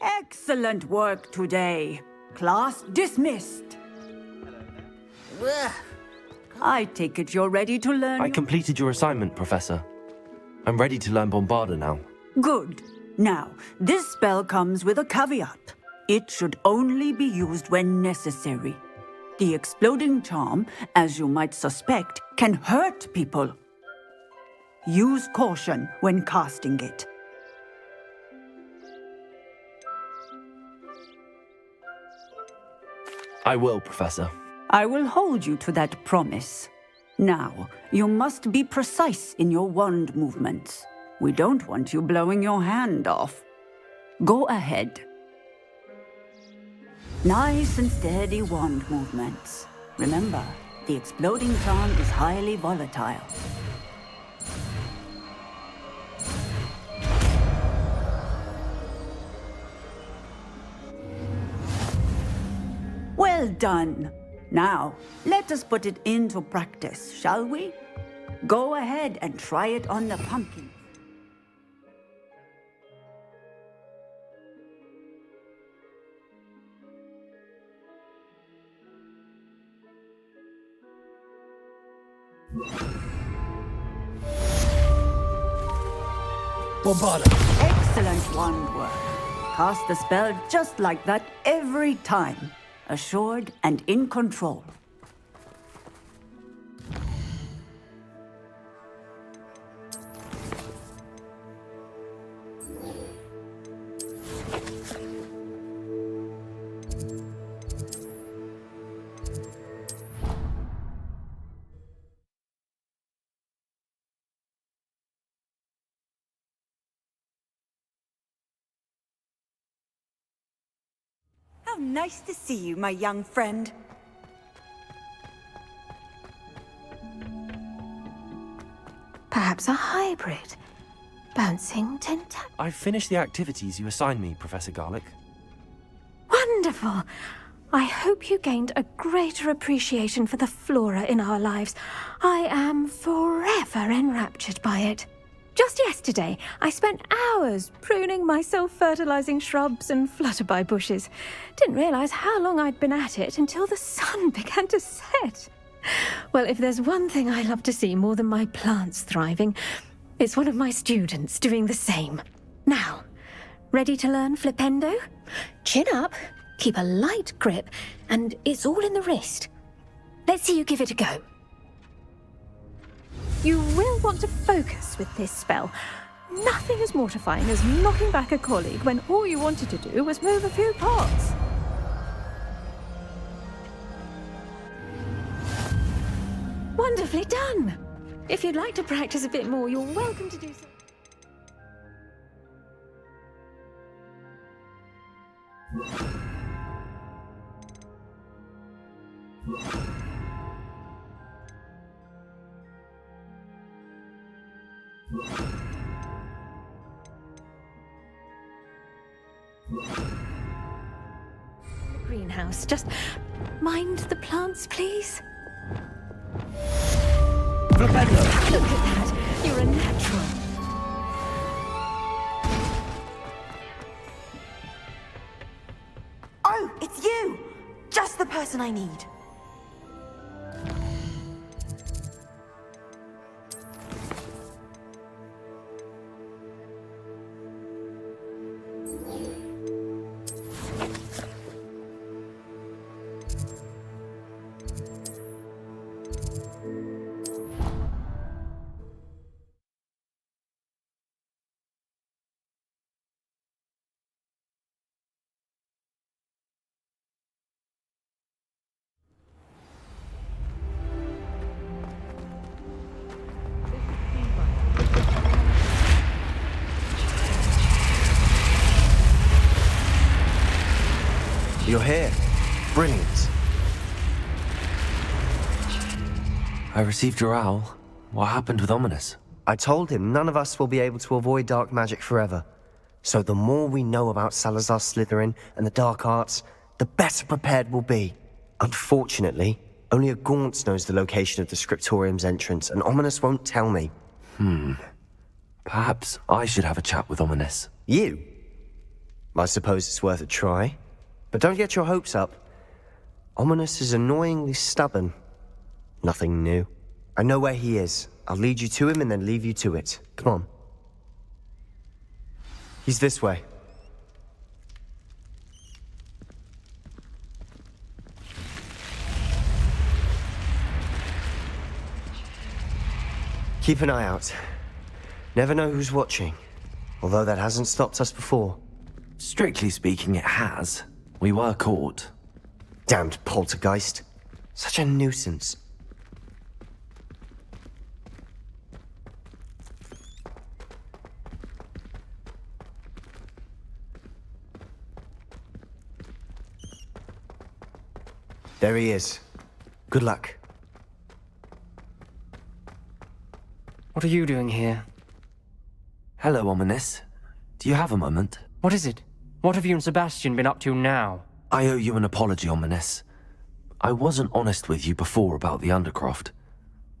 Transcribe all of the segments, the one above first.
Excellent work today. Class dismissed. I take it you're ready to learn. I completed your assignment, Professor. I'm ready to learn Bombarda now. Good. Now, this spell comes with a caveat. It should only be used when necessary. The exploding charm, as you might suspect, can hurt people. Use caution when casting it. I will, Professor. I will hold you to that promise. Now, you must be precise in your wand movements. We don't want you blowing your hand off. Go ahead. Nice and steady wand movements. Remember, the exploding charm is highly volatile. Well done. Now, let us put it into practice, shall we? Go ahead and try it on the pumpkin. Bombarda! Excellent wand work. Cast the spell just like that every time. Assured and in control. How nice to see you, my young friend. Perhaps a hybrid. Bouncing tentacle. I've finished the activities you assigned me, Professor Garlick. Wonderful! I hope you gained a greater appreciation for the flora in our lives. I am forever enraptured by it. Just yesterday, I spent hours pruning my self-fertilizing shrubs and flutterby bushes. Didn't realize how long I'd been at it until the sun began to set. Well, if there's one thing I love to see more than my plants thriving, it's one of my students doing the same. Now, ready to learn Flipendo? Chin up, keep a light grip, and it's all in the wrist. Let's see you give it a go. You will want to focus with this spell. Nothing as mortifying as knocking back a colleague when all you wanted to do was move a few parts. Wonderfully done! If you'd like to practice a bit more, you're welcome to do so. Greenhouse, just mind the plants, please. Flipendo! Look at that, you're a natural. Oh, it's you! Just the person I need. You're here. Brilliant. I received your owl. What happened with Ominous? I told him none of us will be able to avoid dark magic forever. So the more we know about Salazar Slytherin and the dark arts, the better prepared we'll be. Unfortunately, only a Gaunt knows the location of the Scriptorium's entrance, and Ominous won't tell me. Perhaps I should have a chat with Ominous. You? I suppose it's worth a try. But don't get your hopes up. Ominous is annoyingly stubborn. Nothing new. I know where he is. I'll lead you to him and then leave you to it. Come on. He's this way. Keep an eye out. Never know who's watching. Although that hasn't stopped us before. Strictly speaking, it has. We were caught. Damned poltergeist. Such a nuisance. There he is. Good luck. What are you doing here? Hello, Ominous. Do you have a moment? What is it? What have you and Sebastian been up to now? I owe you an apology, Ominous. I wasn't honest with you before about the Undercroft.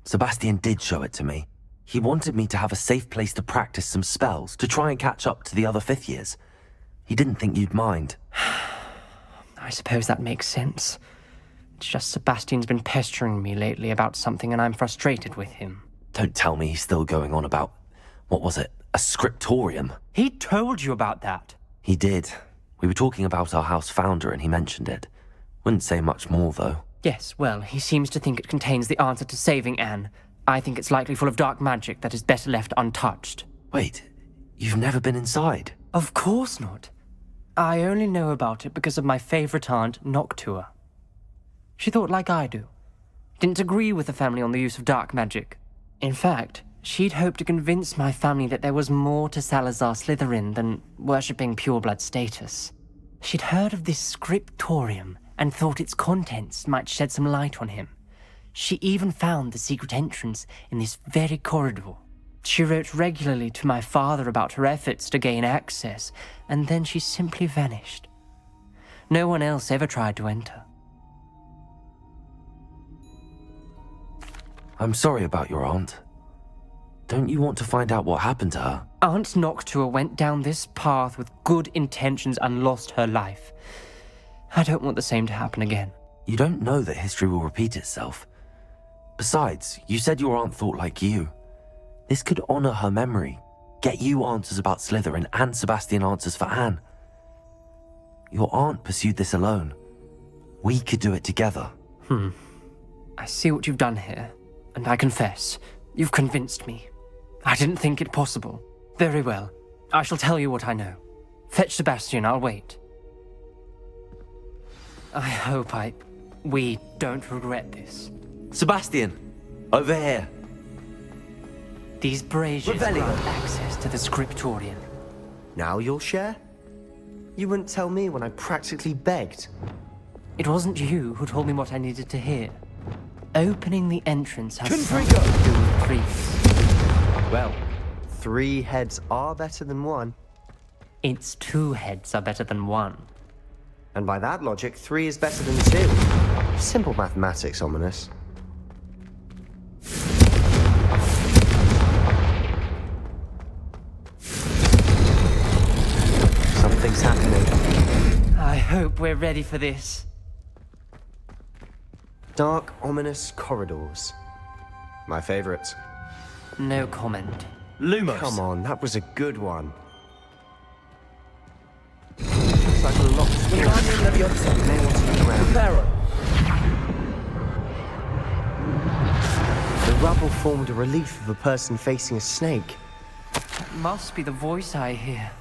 Sebastian did show it to me. He wanted me to have a safe place to practice some spells, to try and catch up to the other fifth years. He didn't think you'd mind. I suppose that makes sense. It's just Sebastian's been pestering me lately about something and I'm frustrated with him. Don't tell me he's still going on about, what was it, a scriptorium? He told you about that. He did. We were talking about our house founder and he mentioned it. Wouldn't say much more, though. Yes, well, he seems to think it contains the answer to saving Anne. I think it's likely full of dark magic that is better left untouched. Wait, you've never been inside? Of course not. I only know about it because of my favorite aunt, Noctua. She thought like I do. Didn't agree with the family on the use of dark magic. In fact, she'd hoped to convince my family that there was more to Salazar Slytherin than worshipping pureblood status. She'd heard of this scriptorium and thought its contents might shed some light on him. She even found the secret entrance in this very corridor. She wrote regularly to my father about her efforts to gain access, and then she simply vanished. No one else ever tried to enter. I'm sorry about your aunt. Don't you want to find out what happened to her? Aunt Noctua went down this path with good intentions and lost her life. I don't want the same to happen again. You don't know that history will repeat itself. Besides, you said your aunt thought like you. This could honor her memory, get you answers about Slytherin and Sebastian answers for Anne. Your aunt pursued this alone. We could do it together. I see what you've done here, and I confess, you've convinced me. I didn't think it possible. Very well. I shall tell you what I know. Fetch Sebastian, I'll wait. I hope we don't regret this. Sebastian! Over here! These braziers Revelio. grant access to the scriptorium. Now you'll share? You wouldn't tell me when I practically begged. It wasn't you who told me what I needed to hear. Opening the entrance has something Confringo. to do with trees. Well, 3 heads are better than 1. Its 2 heads are better than 1. And by that logic, 3 is better than 2. Simple mathematics, Ominous. Something's happening. I hope we're ready for this. Dark, ominous corridors. My favorite. No comment. Lumos! Come on, that was a good one. Looks like a locked door. May want to look around. The rubble formed a relief of a person facing a snake. That must be the voice I hear.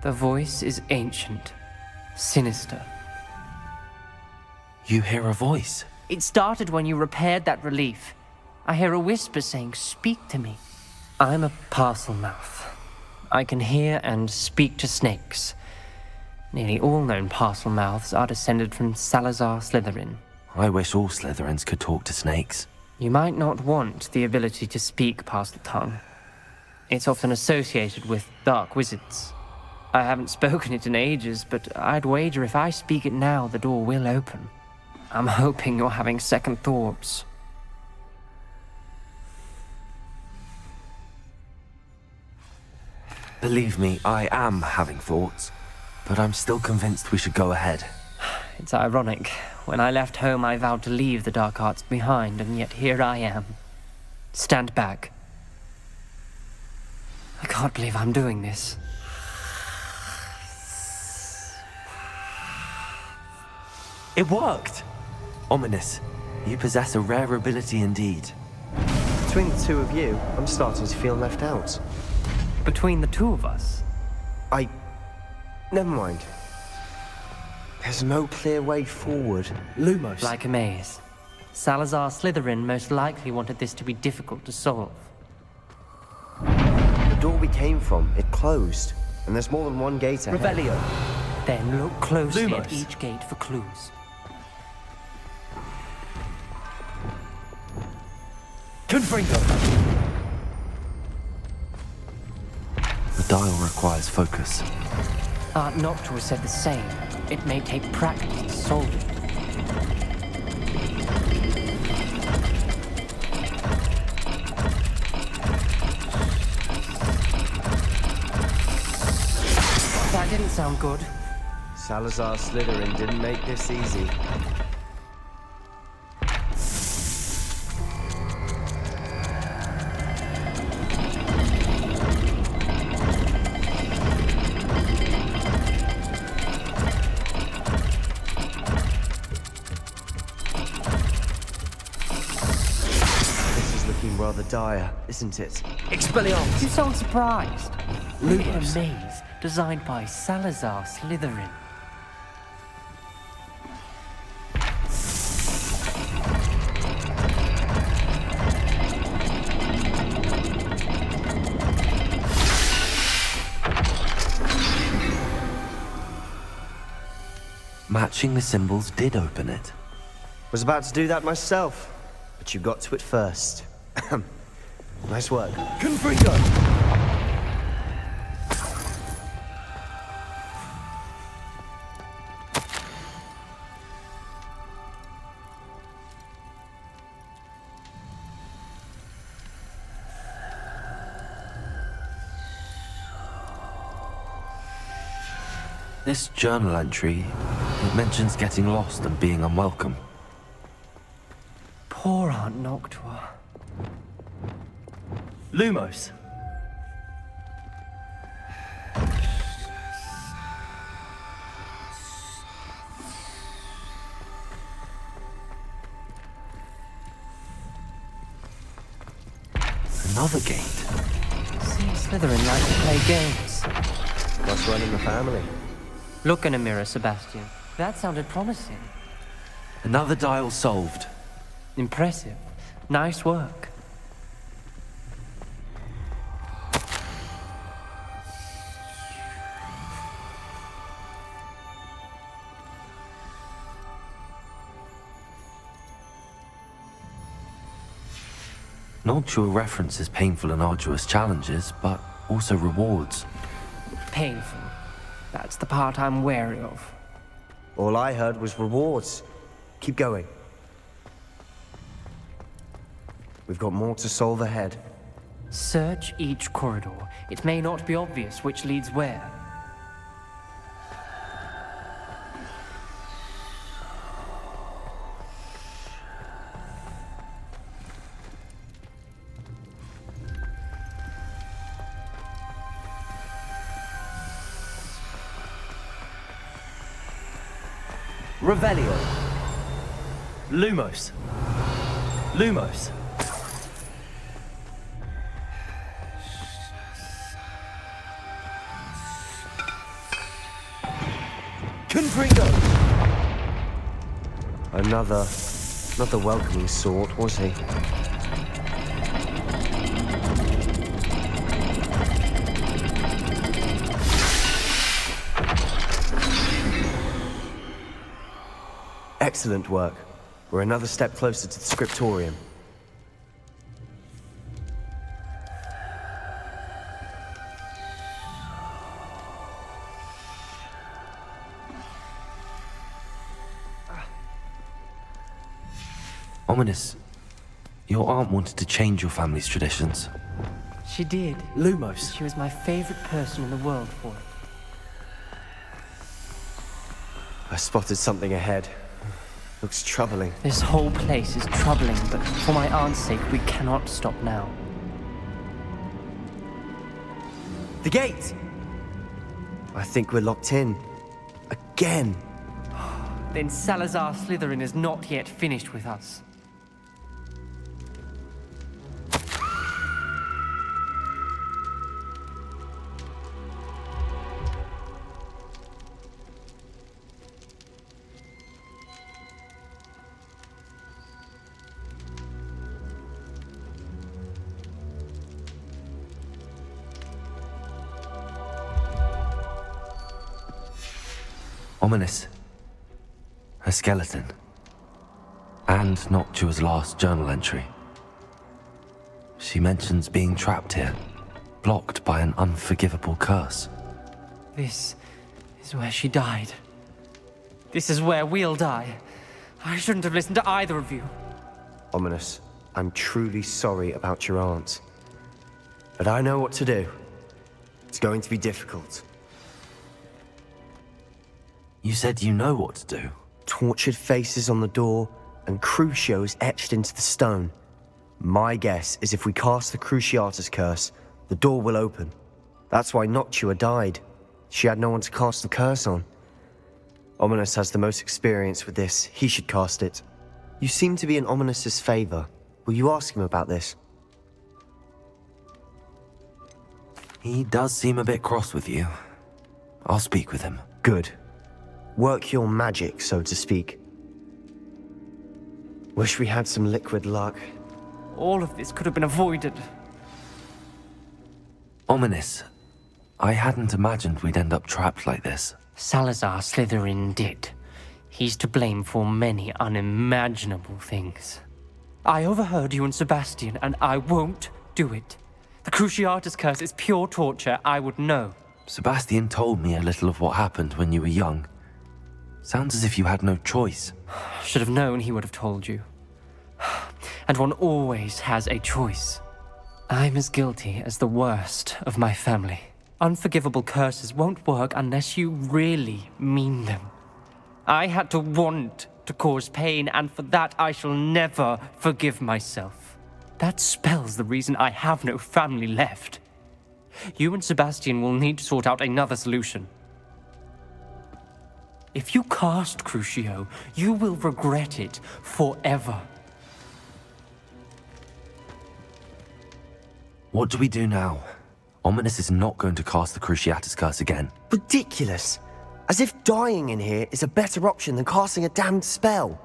The voice is ancient, sinister. You hear a voice? It started when you repaired that relief. I hear a whisper saying, "Speak to me." I'm a parcel mouth. I can hear and speak to snakes. Nearly all known parcel mouths are descended from Salazar Slytherin. I wish all Slytherins could talk to snakes. You might not want the ability to speak past the tongue. It's often associated with dark wizards. I haven't spoken it in ages, but I'd wager if I speak it now, the door will open. I'm hoping you're having second thoughts. Believe me, I am having thoughts, but I'm still convinced we should go ahead. It's ironic. When I left home, I vowed to leave the dark arts behind, and yet here I am. Stand back. I can't believe I'm doing this. It worked! Ominous, you possess a rare ability indeed. Between the two of you, I'm starting to feel left out. Between the two of us? Never mind. There's no clear way forward. Lumos. Like a maze. Salazar Slytherin most likely wanted this to be difficult to solve. The door we came from, it closed. And there's more than one gate ahead. Revelio. Then look closely Lumos. at each gate for clues. Confringo! The dial requires focus. Aunt Noctua said the same. It may take practice to solve it. That didn't sound good. Salazar Slytherin didn't make this easy. Rather dire, isn't it? Expelliarmus! You sound surprised. Look at Lumos. a maze designed by Salazar Slytherin. Matching the symbols did open it. Was about to do that myself, but you got to it first. Nice work. Confringo! This journal entry, it mentions getting lost and being unwelcome. Poor Aunt Noctua. Lumos! Another gate. Seems Slytherin like to play games. Must run in the family. Look in a mirror, Sebastian. That sounded promising. Another dial solved. Impressive. Nice work. Noctua references painful and arduous challenges, but also rewards. Painful. That's the part I'm wary of. All I heard was rewards. Keep going. We've got more to solve ahead. Search each corridor. It may not be obvious which leads where. Revelio. Lumos. Lumos. Confringo. Another, not the welcoming sort, was he? Excellent work. We're another step closer to the scriptorium. Ominous, your aunt wanted to change your family's traditions. She did. Lumos. She was my favorite person in the world for it. I spotted something ahead. Looks troubling. This whole place is troubling, but for my aunt's sake, we cannot stop now. The gate! I think we're locked in. Again. Then Salazar Slytherin is not yet finished with us. Ominous. A skeleton. And Noctua's last journal entry. She mentions being trapped here, blocked by an unforgivable curse. This is where she died. This is where we'll die. I shouldn't have listened to either of you. Ominous, I'm truly sorry about your aunt. But I know what to do. It's going to be difficult. You said you know what to do. Tortured faces on the door and Crucios etched into the stone. My guess is if we cast the Cruciatus curse, the door will open. That's why Noctua died. She had no one to cast the curse on. Ominous has the most experience with this. He should cast it. You seem to be in Ominous's favor. Will you ask him about this? He does seem a bit cross with you. I'll speak with him. Good. Work your magic, so to speak. Wish we had some liquid luck. All of this could have been avoided. Ominous. I hadn't imagined we'd end up trapped like this. Salazar Slytherin did. He's to blame for many unimaginable things. I overheard you and Sebastian, and I won't do it. The Cruciatus curse is pure torture. I would know. Sebastian told me a little of what happened when you were young. Sounds as if you had no choice. Should have known he would have told you. And one always has a choice. I'm as guilty as the worst of my family. Unforgivable curses won't work unless you really mean them. I had to want to cause pain, and for that I shall never forgive myself. That spells the reason I have no family left. You and Sebastian will need to sort out another solution. If you cast Crucio, you will regret it forever. What do we do now? Ominous is not going to cast the Cruciatus curse again. Ridiculous. As if dying in here is a better option than casting a damned spell.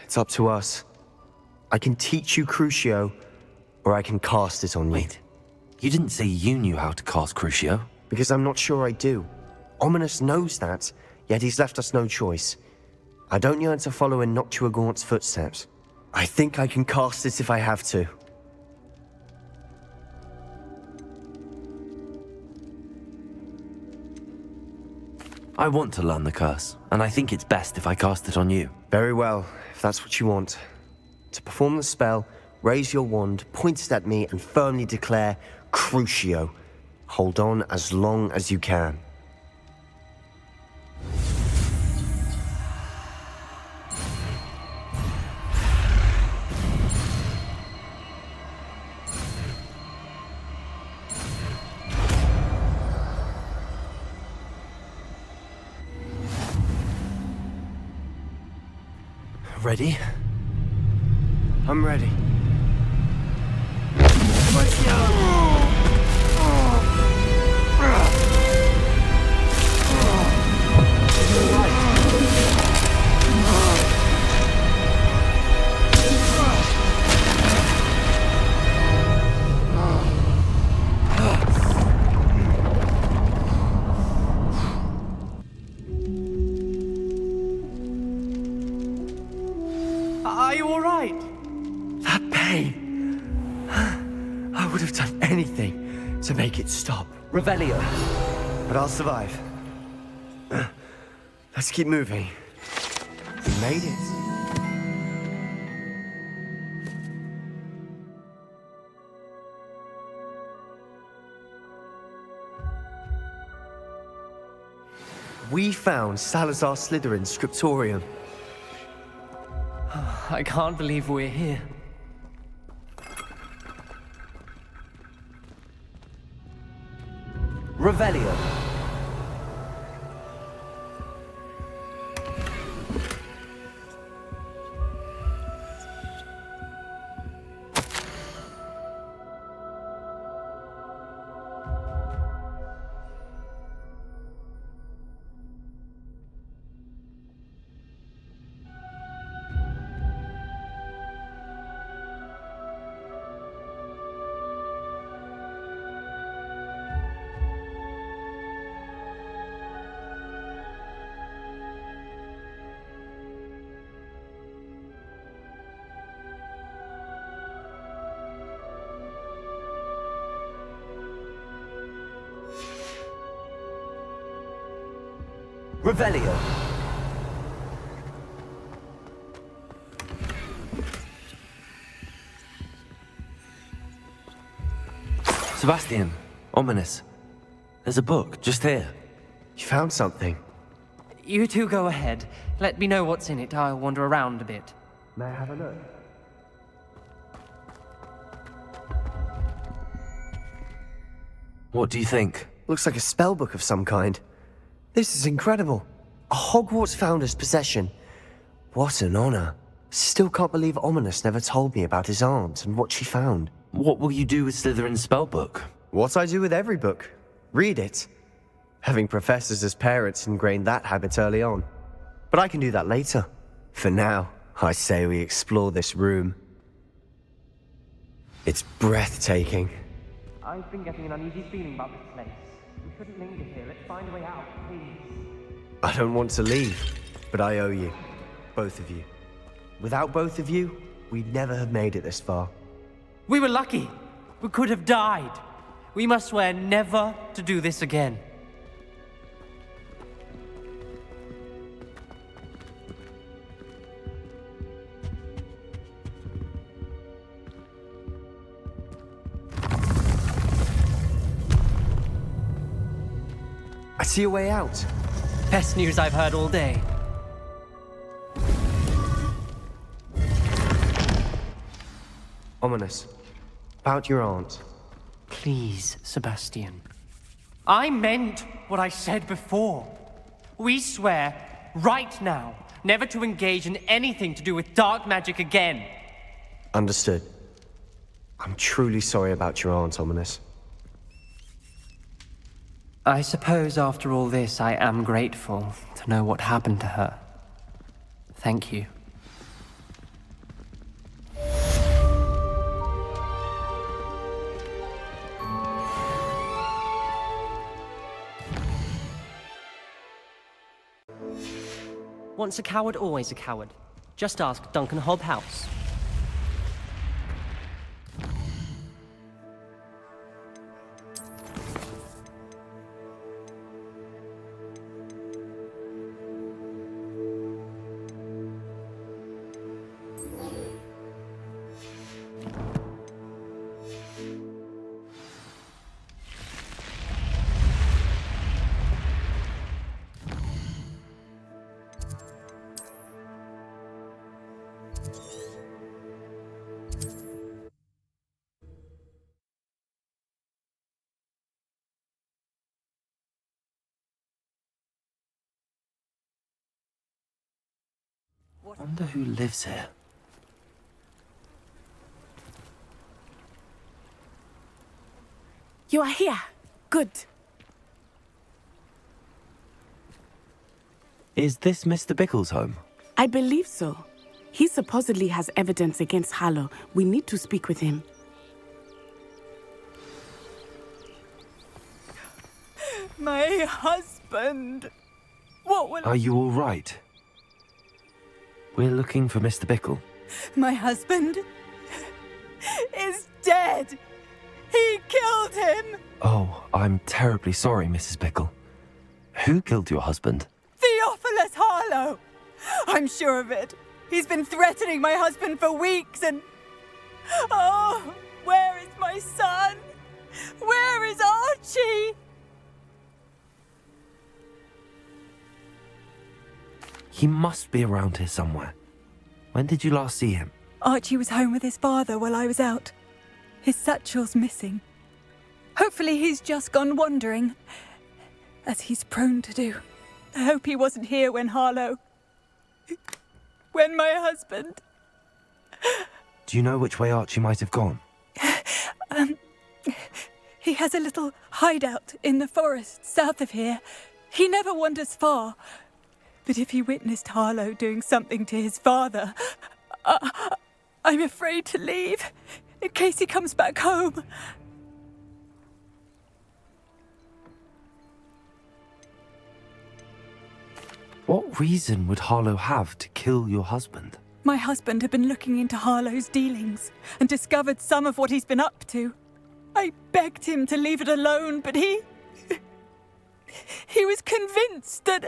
It's up to us. I can teach you Crucio, or I can cast it on you. Wait, you didn't say you knew how to cast Crucio? Because I'm not sure I do. Ominous knows that, yet he's left us no choice. I don't yearn to follow in Noctua Gaunt's footsteps. I think I can cast it if I have to. I want to learn the curse, and I think it's best if I cast it on you. Very well, if that's what you want. To perform the spell, raise your wand, point it at me, and firmly declare, Crucio. Hold on as long as you can. Ready? I'm ready. Are you all right? That pain. I would have done anything to make it stop. Revelio. But I'll survive. Let's keep moving. We made it. We found Salazar Slytherin's scriptorium. I can't believe we're here. Revelio. Revelio. Sebastian, ominous. There's a book just here. You found something. You two go ahead. Let me know what's in it. I'll wander around a bit. May I have a look? What do you think? Looks like a spellbook of some kind. This is incredible. A Hogwarts founder's possession. What an honor. Still can't believe Ominous never told me about his aunt and what she found. What will you do with Slytherin's spellbook? What I do with every book. Read it. Having professors as parents ingrained that habit early on. But I can do that later. For now, I say we explore this room. It's breathtaking. I've been getting an uneasy feeling about this place. We shouldn't linger here. Let's find a way out, please. I don't want to leave, but I owe you. Both of you. Without both of you, we'd never have made it this far. We were lucky. We could have died. We must swear never to do this again. I see a way out. Best news I've heard all day. Ominous. About your aunt. Please, Sebastian. I meant what I said before. We swear, right now, never to engage in anything to do with dark magic again. Understood. I'm truly sorry about your aunt, Ominous. I suppose after all this, I am grateful to know what happened to her. Thank you. Once a coward, always a coward. Just ask Duncan Hobhouse. I wonder who lives here. You are here. Good. Is this Mr. Bickle's home? I believe so. He supposedly has evidence against Harlow. We need to speak with him. My husband. What will... Are you all right? We're looking for Mr. Bickle. My husband is dead. He killed him. Oh, I'm terribly sorry, Mrs. Bickle. Who killed your husband? Theophilus Harlow. I'm sure of it. He's been threatening my husband for weeks and... Oh, where is my son? Where is Archie? He must be around here somewhere. When did you last see him? Archie was home with his father while I was out. His satchel's missing. Hopefully he's just gone wandering, as he's prone to do. I hope he wasn't here when when my husband... Do you know which way Archie might have gone? He has a little hideout in the forest south of here. He never wanders far. But if he witnessed Harlow doing something to his father, I'm afraid to leave, in case he comes back home. What reason would Harlow have to kill your husband? My husband had been looking into Harlow's dealings and discovered some of what he's been up to. I begged him to leave it alone, but he was convinced that...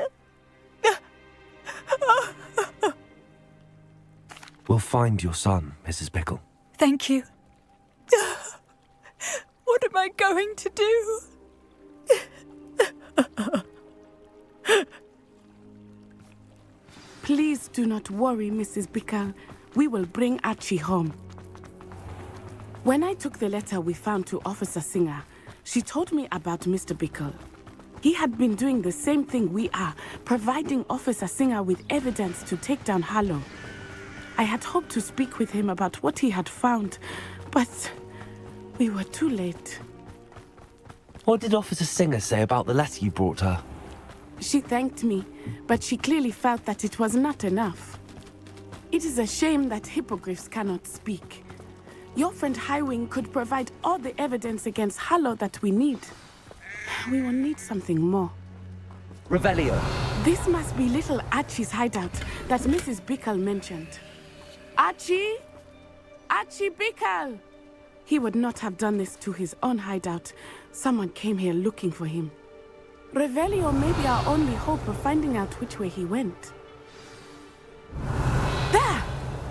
We'll find your son, Mrs. Pickle. Thank you. What am I going to do? Please do not worry, Mrs. Pickle. We will bring Archie home. When I took the letter we found to Officer Singer, she told me about Mr. Pickle. He had been doing the same thing we are, providing Officer Singer with evidence to take down Harlow. I had hoped to speak with him about what he had found, but we were too late. What did Officer Singer say about the letter you brought her? She thanked me, but she clearly felt that it was not enough. It is a shame that hippogriffs cannot speak. Your friend Highwing could provide all the evidence against Harlow that we need. We will need something more. Revelio. This must be little Archie's hideout that Mrs. Pickle mentioned. Archie? Archie Pickle! He would not have done this to his own hideout. Someone came here looking for him. Revelio may be our only hope of finding out which way he went. There!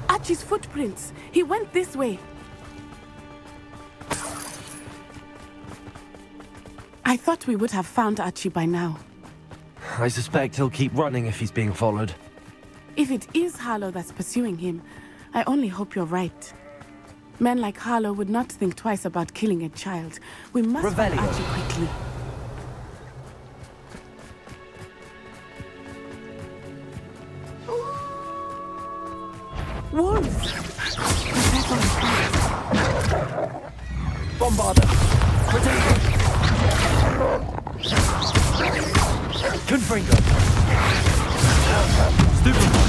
Archie's footprints. He went this way. I thought we would have found Archie by now. I suspect he'll keep running if he's being followed. If it is Harlow that's pursuing him, I only hope you're right. Men like Harlow would not think twice about killing a child. We must find Revelio. Archie quickly. Wolves! Bombarder. Potato. Confringo. Stupefy.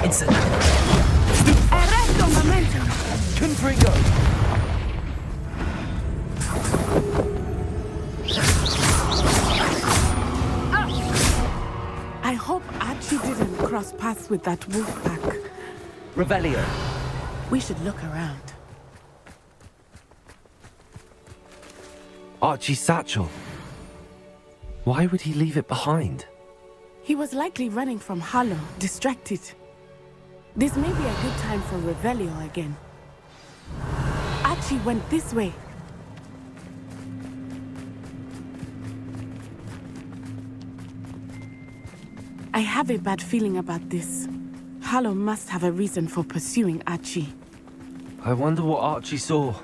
Instant. Arresto momentum! Confringo. I hope Archie didn't cross paths with that wolf pack. Revelio. We should look around. Archie's satchel. Why would he leave it behind? He was likely running from Harlow, distracted. This may be a good time for Revelio again. Archie went this way. I have a bad feeling about this. Harlow must have a reason for pursuing Archie. I wonder what Archie saw.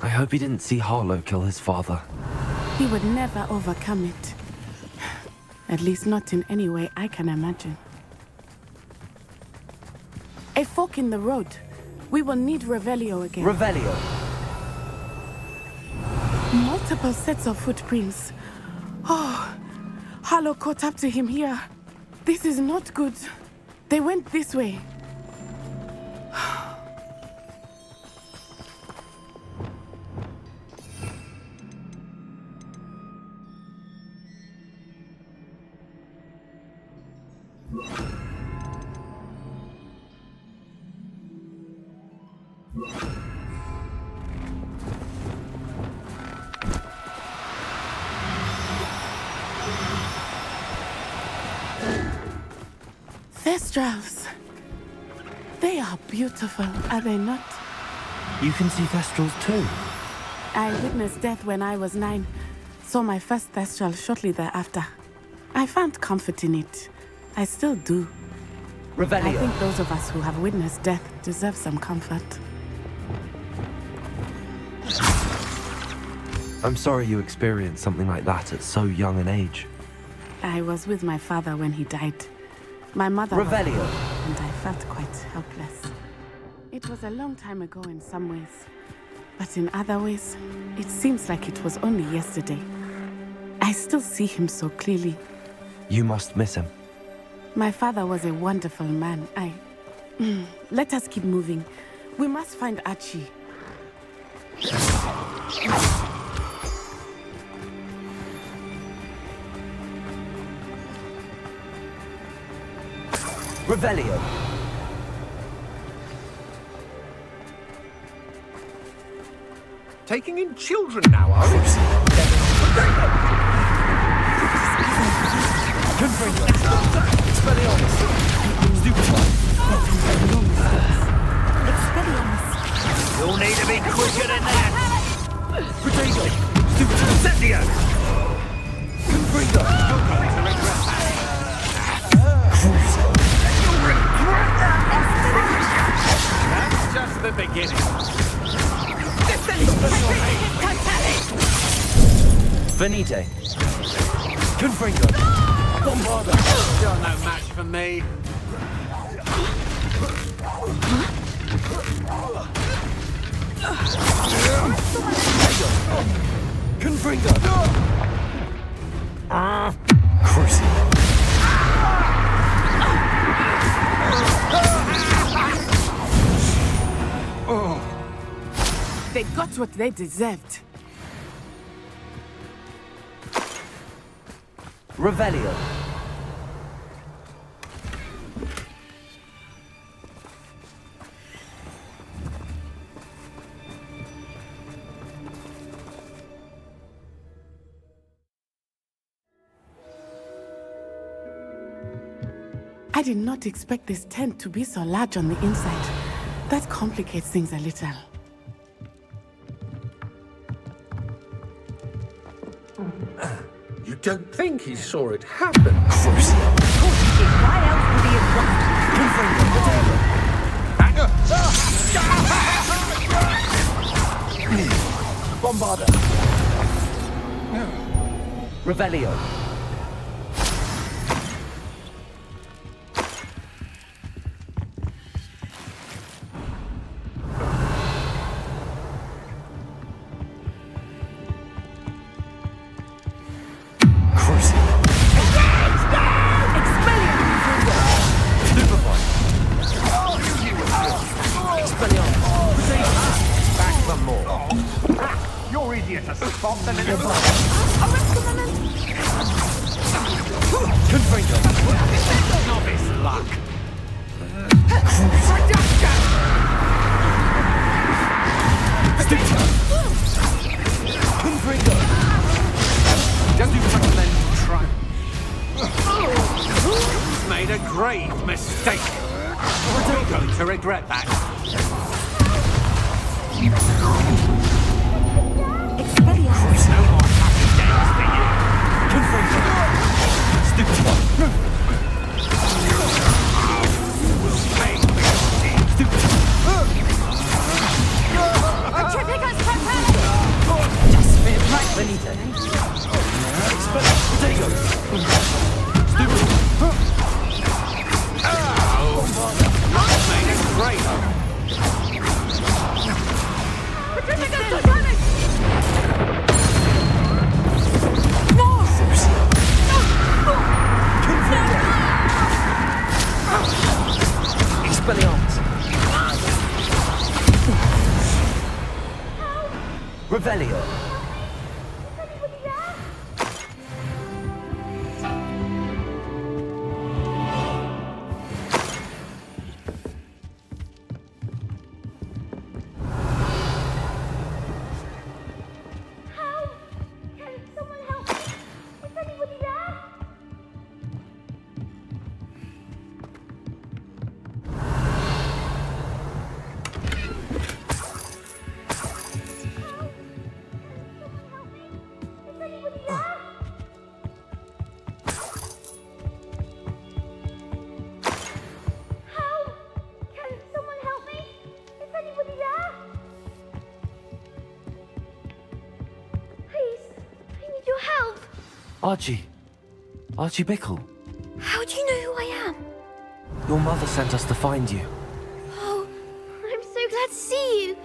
I hope he didn't see Harlow kill his father. He would never overcome it. At least not in any way I can imagine. A fork in the road. We will need Revelio again. Revelio. Multiple sets of footprints. Oh, Harlow caught up to him here. This is not good. They went this way. Thestrals. They are beautiful, are they not? You can see Thestrals too. I witnessed death when I was 9. Saw my first thestral shortly thereafter. I found comfort in it. I still do. I Revelio. think those of us who have witnessed death deserve some comfort. I'm sorry you experienced something like that at so young an age. I was with my father when he died. My mother was Revelio. ill, and I felt quite helpless. It was a long time ago in some ways, but in other ways, it seems like it was only yesterday. I still see him so clearly. You must miss him. My father was a wonderful man. Let us keep moving. We must find Archie. Revelio. Taking in children now, are we? Expelliarmus. Stupefy. You'll need to be quicker than that. Protego. Incendio! Confringo. That's just the beginning. Venite. Confringo. Bombarda. You're no match for me. Confringo. Cruci. They got what they deserved. Revelio. I did not expect this tent to be so large on the inside. That complicates things a little. You don't think he saw it happen? Why else would he have Hanger! Bombarda. Revelio. You're easier to spot than an Confringo. novice luck. Confringo. Don't you recommend try? Made a grave mistake. We're going to regret that. No more happy days for you. Confringo. Stupefy. Pay for your deeds. Just fit right. Venite. Protego. Made a grave. Expelliarmus. Revelio. Archie. Archie Bickle. How do you know who I am? Your mother sent us to find you. Oh, I'm so glad to see you.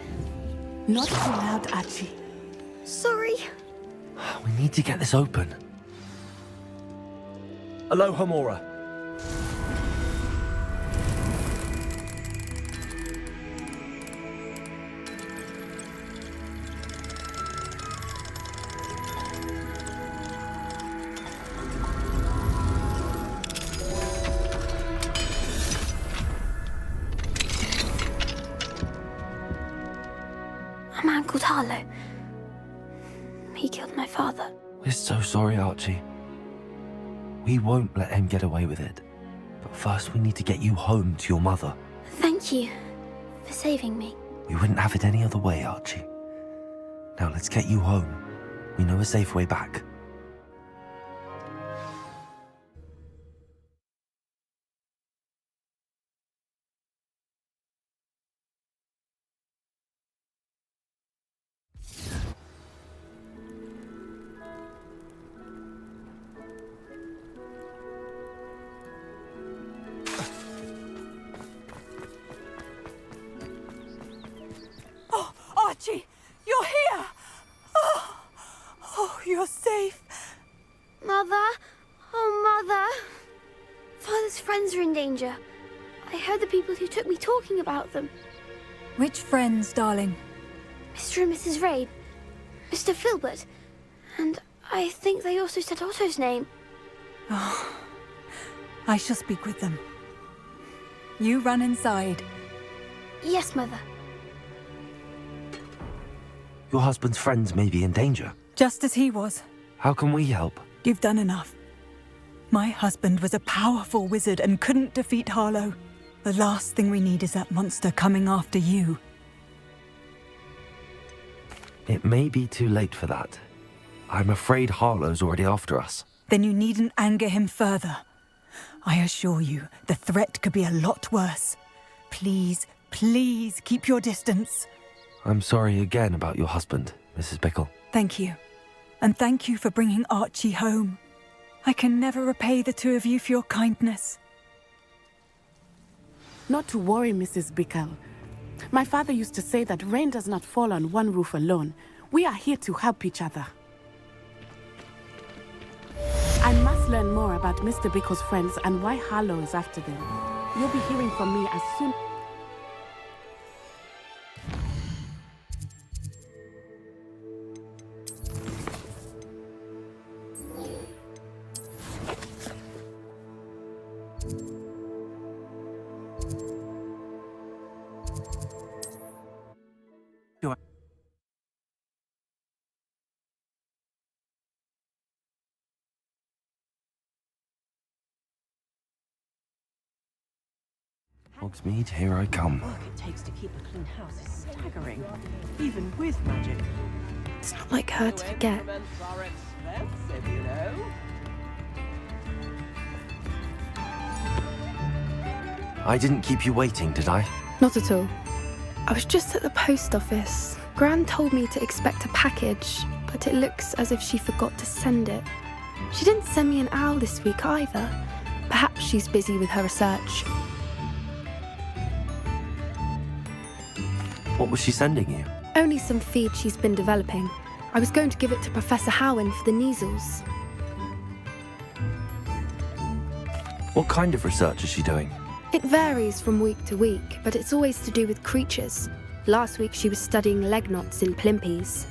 Not too loud, Archie. Sorry. We need to get this open. Aloha, Mora. A man called Harlow. He killed my father. We're so sorry, Archie. We won't let him get away with it. But first we need to get you home to your mother. Thank you for saving me. We wouldn't have it any other way, Archie. Now let's get you home. We know a safe way back. Archie, you're here! Oh, you're safe. Mother? Oh, Mother. Father's friends are in danger. I heard the people who took me talking about them. Which friends, darling? Mr. and Mrs. Rabe, Mr. Filbert, and I think they also said Otto's name. Oh, I shall speak with them. You run inside. Yes, Mother. Your husband's friends may be in danger. Just as he was. How can we help? You've done enough. My husband was a powerful wizard and couldn't defeat Harlow. The last thing we need is that monster coming after you. It may be too late for that. I'm afraid Harlow's already after us. Then you needn't anger him further. I assure you, the threat could be a lot worse. Please, please keep your distance. I'm sorry again about your husband, Mrs. Bickle. Thank you. And thank you for bringing Archie home. I can never repay the two of you for your kindness. Not to worry, Mrs. Bickle. My father used to say that rain does not fall on one roof alone. We are here to help each other. I must learn more about Mr. Bickle's friends and why Harlow is after them. You'll be hearing from me as soon. Hogsmeade, here I come. The work it takes to keep a clean house is staggering, even with magic. It's not like her to forget. Implements are expensive, you know. I didn't keep you waiting, did I? Not at all. I was just at the post office. Gran told me to expect a package, but it looks as if she forgot to send it. She didn't send me an owl this week either. Perhaps she's busy with her research. What was she sending you? Only some feed she's been developing. I was going to give it to Professor Howen for the measles. What kind of research is she doing? It varies from week to week, but it's always to do with creatures. Last week she was studying leg knots in plimpies.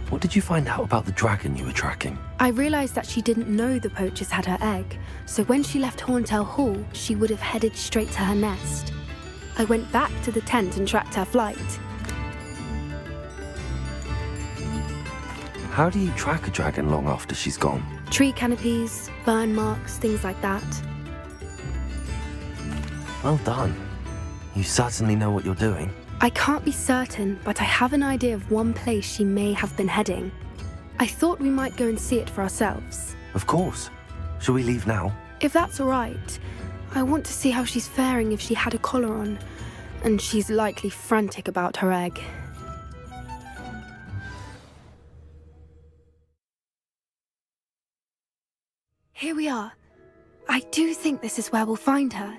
What did you find out about the dragon you were tracking? I realised that she didn't know the poachers had her egg, so when she left Horntail Hall, she would have headed straight to her nest. I went back to the tent and tracked her flight. How do you track a dragon long after she's gone? Tree canopies, burn marks, things like that. Well done. You certainly know what you're doing. I can't be certain, but I have an idea of one place she may have been heading. I thought we might go and see it for ourselves. Of course. Shall we leave now? If that's all right. I want to see how she's faring if she had a collar on, and she's likely frantic about her egg. Here we are. I do think this is where we'll find her.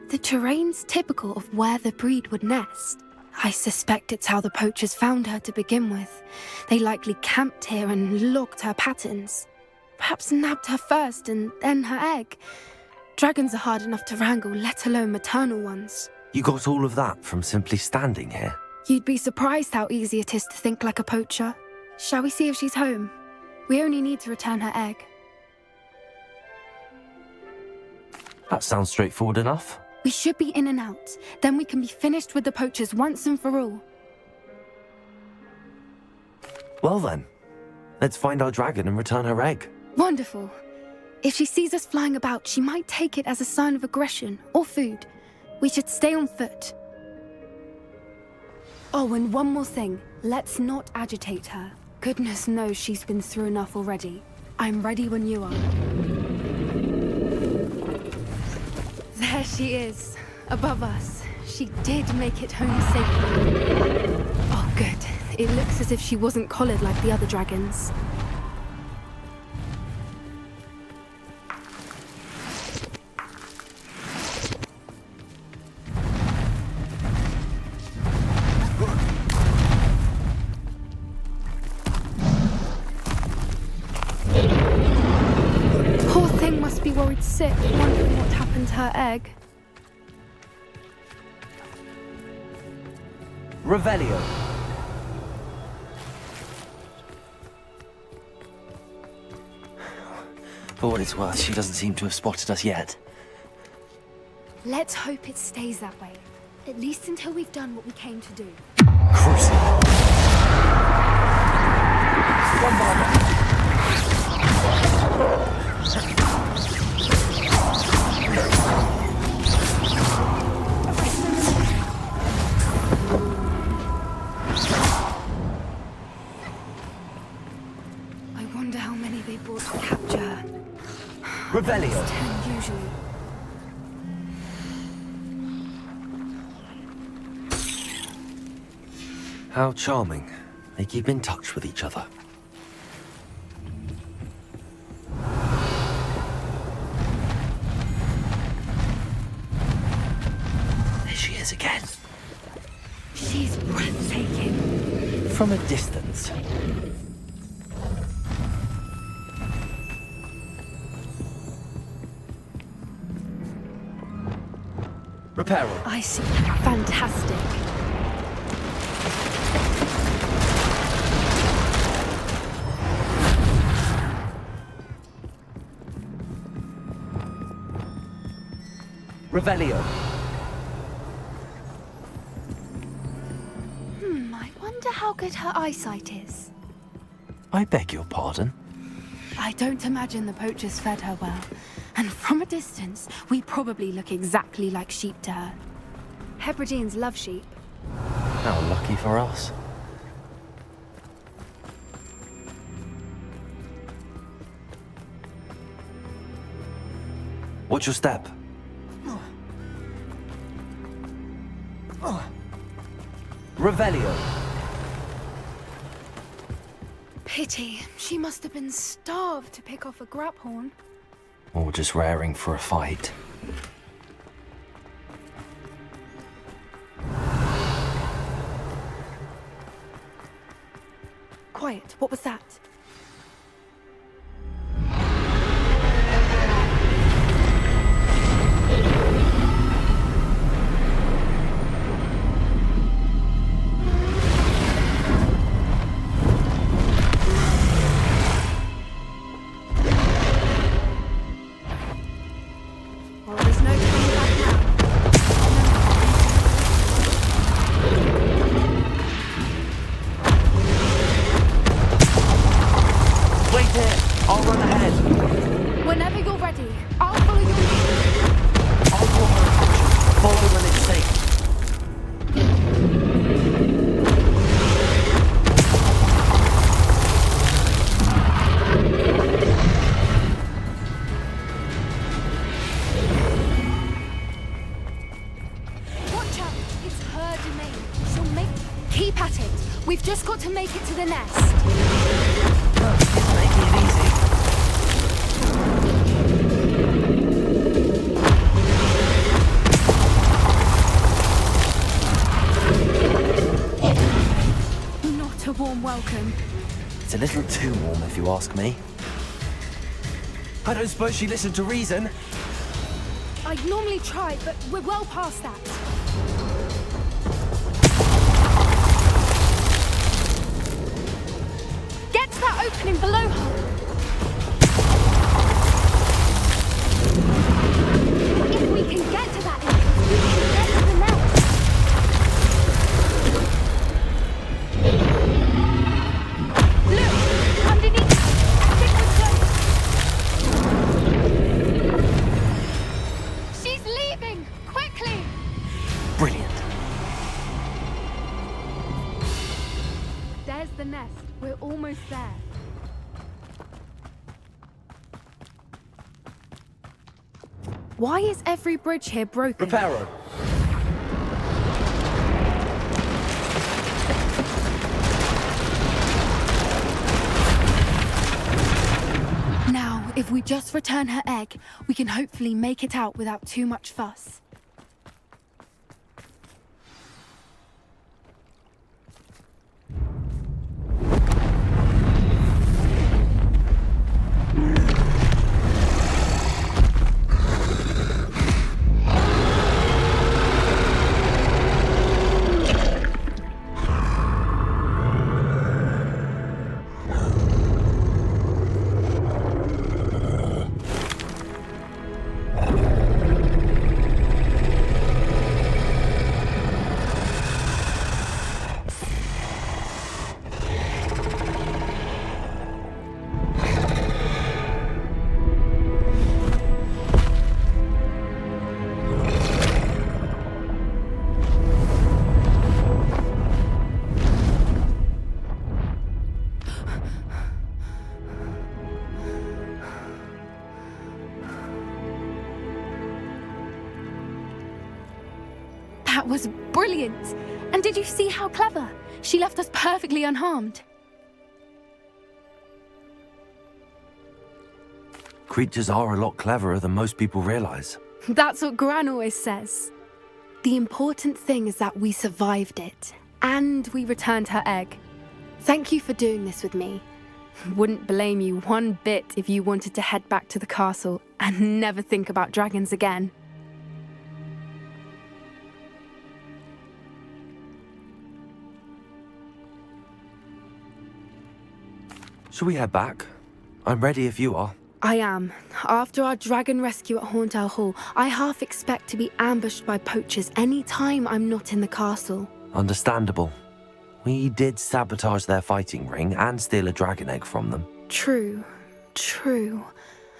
The terrain's typical of where the breed would nest. I suspect it's how the poachers found her to begin with. They likely camped here and logged her patterns. Perhaps nabbed her first and then her egg. Dragons are hard enough to wrangle, let alone maternal ones. You got all of that from simply standing here? You'd be surprised how easy it is to think like a poacher. Shall we see if she's home? We only need to return her egg. That sounds straightforward enough. We should be in and out. Then we can be finished with the poachers once and for all. Well then, let's find our dragon and return her egg. Wonderful. If she sees us flying about, she might take it as a sign of aggression or food. We should stay on foot. Oh, and one more thing. Let's not agitate her. Goodness knows she's been through enough already. I'm ready when you are. There she is, above us. She did make it home safely. Oh, good. It looks as if she wasn't collared like the other dragons. Poor thing must be worried sick, wondering what happened to her egg. Revelio. For what it's worth, she doesn't seem to have spotted us yet. Let's hope it stays that way. At least until we've done what we came to do. Crucible. I wonder how many they brought to capture her. Revelio. 10 usually. How charming. They keep in touch with each other. There she is again. She's breathtaking. From a distance. Reparo. I see. Fantastic. Revelio. I wonder how good her eyesight is. I beg your pardon? I don't imagine the poachers fed her well. And from a distance, we probably look exactly like sheep to her. Hebrideans love sheep. How lucky for us. Watch your step. Revelio. Pity. She must have been starved to pick off a graphorn. Or just raring for a fight. Quiet. What was that? Keep at it. We've just got to make it to the nest. Making it easy. It's a little too warm, if you ask me. I don't suppose she listened to reason. I'd normally try, but we're well past that. Get to that opening below her. If we can get to that entrance, we can get to the nest. Look! Underneath! I think we're close. She's leaving! Quickly! Brilliant. There's the nest. We're almost there. Why is every bridge here broken? Reparo. Now, if we just return her egg, we can hopefully make it out without too much fuss. That was brilliant! And did you see how clever? She left us perfectly unharmed. Creatures are a lot cleverer than most people realize. That's what Gran always says. The important thing is that we survived it, and we returned her egg. Thank you for doing this with me. Wouldn't blame you one bit if you wanted to head back to the castle and never think about dragons again. Shall we head back? I'm ready if you are. I am. After our dragon rescue at Horndale Hall, I half expect to be ambushed by poachers any time I'm not in the castle. Understandable. We did sabotage their fighting ring and steal a dragon egg from them. True.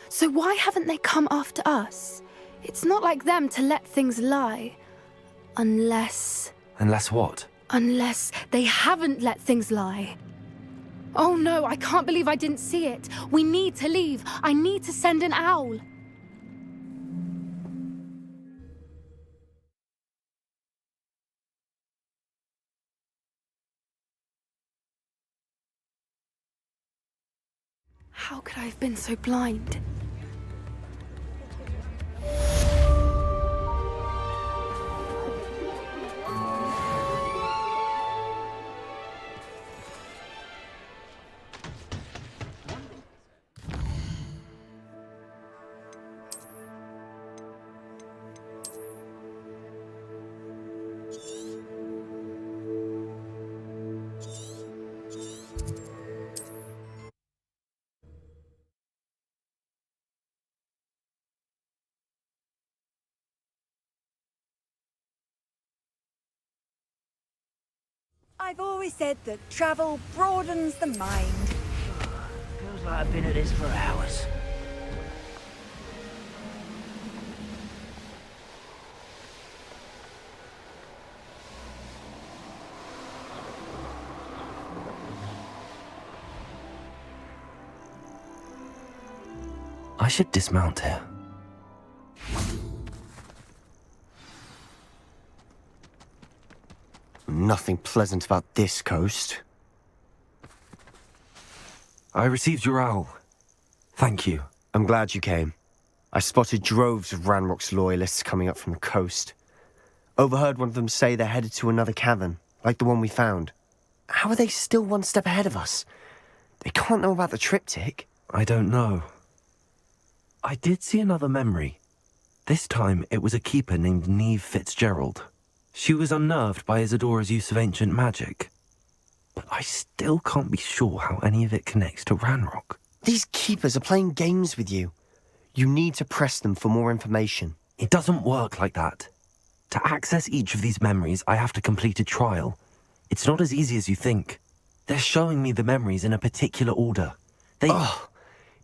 So why haven't they come after us? It's not like them to let things lie. Unless what? Unless they haven't let things lie. Oh no, I can't believe I didn't see it. We need to leave. I need to send an owl. How could I have been so blind? I've always said that travel broadens the mind. Feels like I've been at this for hours. I should dismount here. Nothing pleasant about this coast. I received your owl. Thank you. I'm glad you came. I spotted droves of Ranrock's loyalists coming up from the coast. Overheard one of them say they're headed to another cavern, like the one we found. How are they still one step ahead of us? They can't know about the triptych. I don't know. I did see another memory. This time, it was a keeper named Neve Fitzgerald. She was unnerved by Isadora's use of ancient magic. But I still can't be sure how any of it connects to Ranrock. These keepers are playing games with you. You need to press them for more information. It doesn't work like that. To access each of these memories, I have to complete a trial. It's not as easy as you think. They're showing me the memories in a particular order.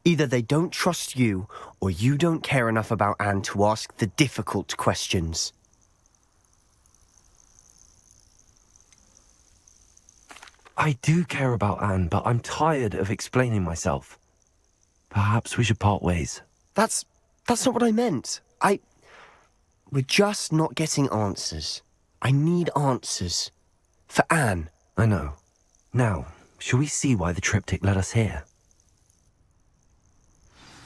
Either they don't trust you, or you don't care enough about Anne to ask the difficult questions. I do care about Anne, but I'm tired of explaining myself. Perhaps we should part ways. That's not what I meant. We're just not getting answers. I need answers. For Anne. I know. Now, shall we see why the triptych led us here?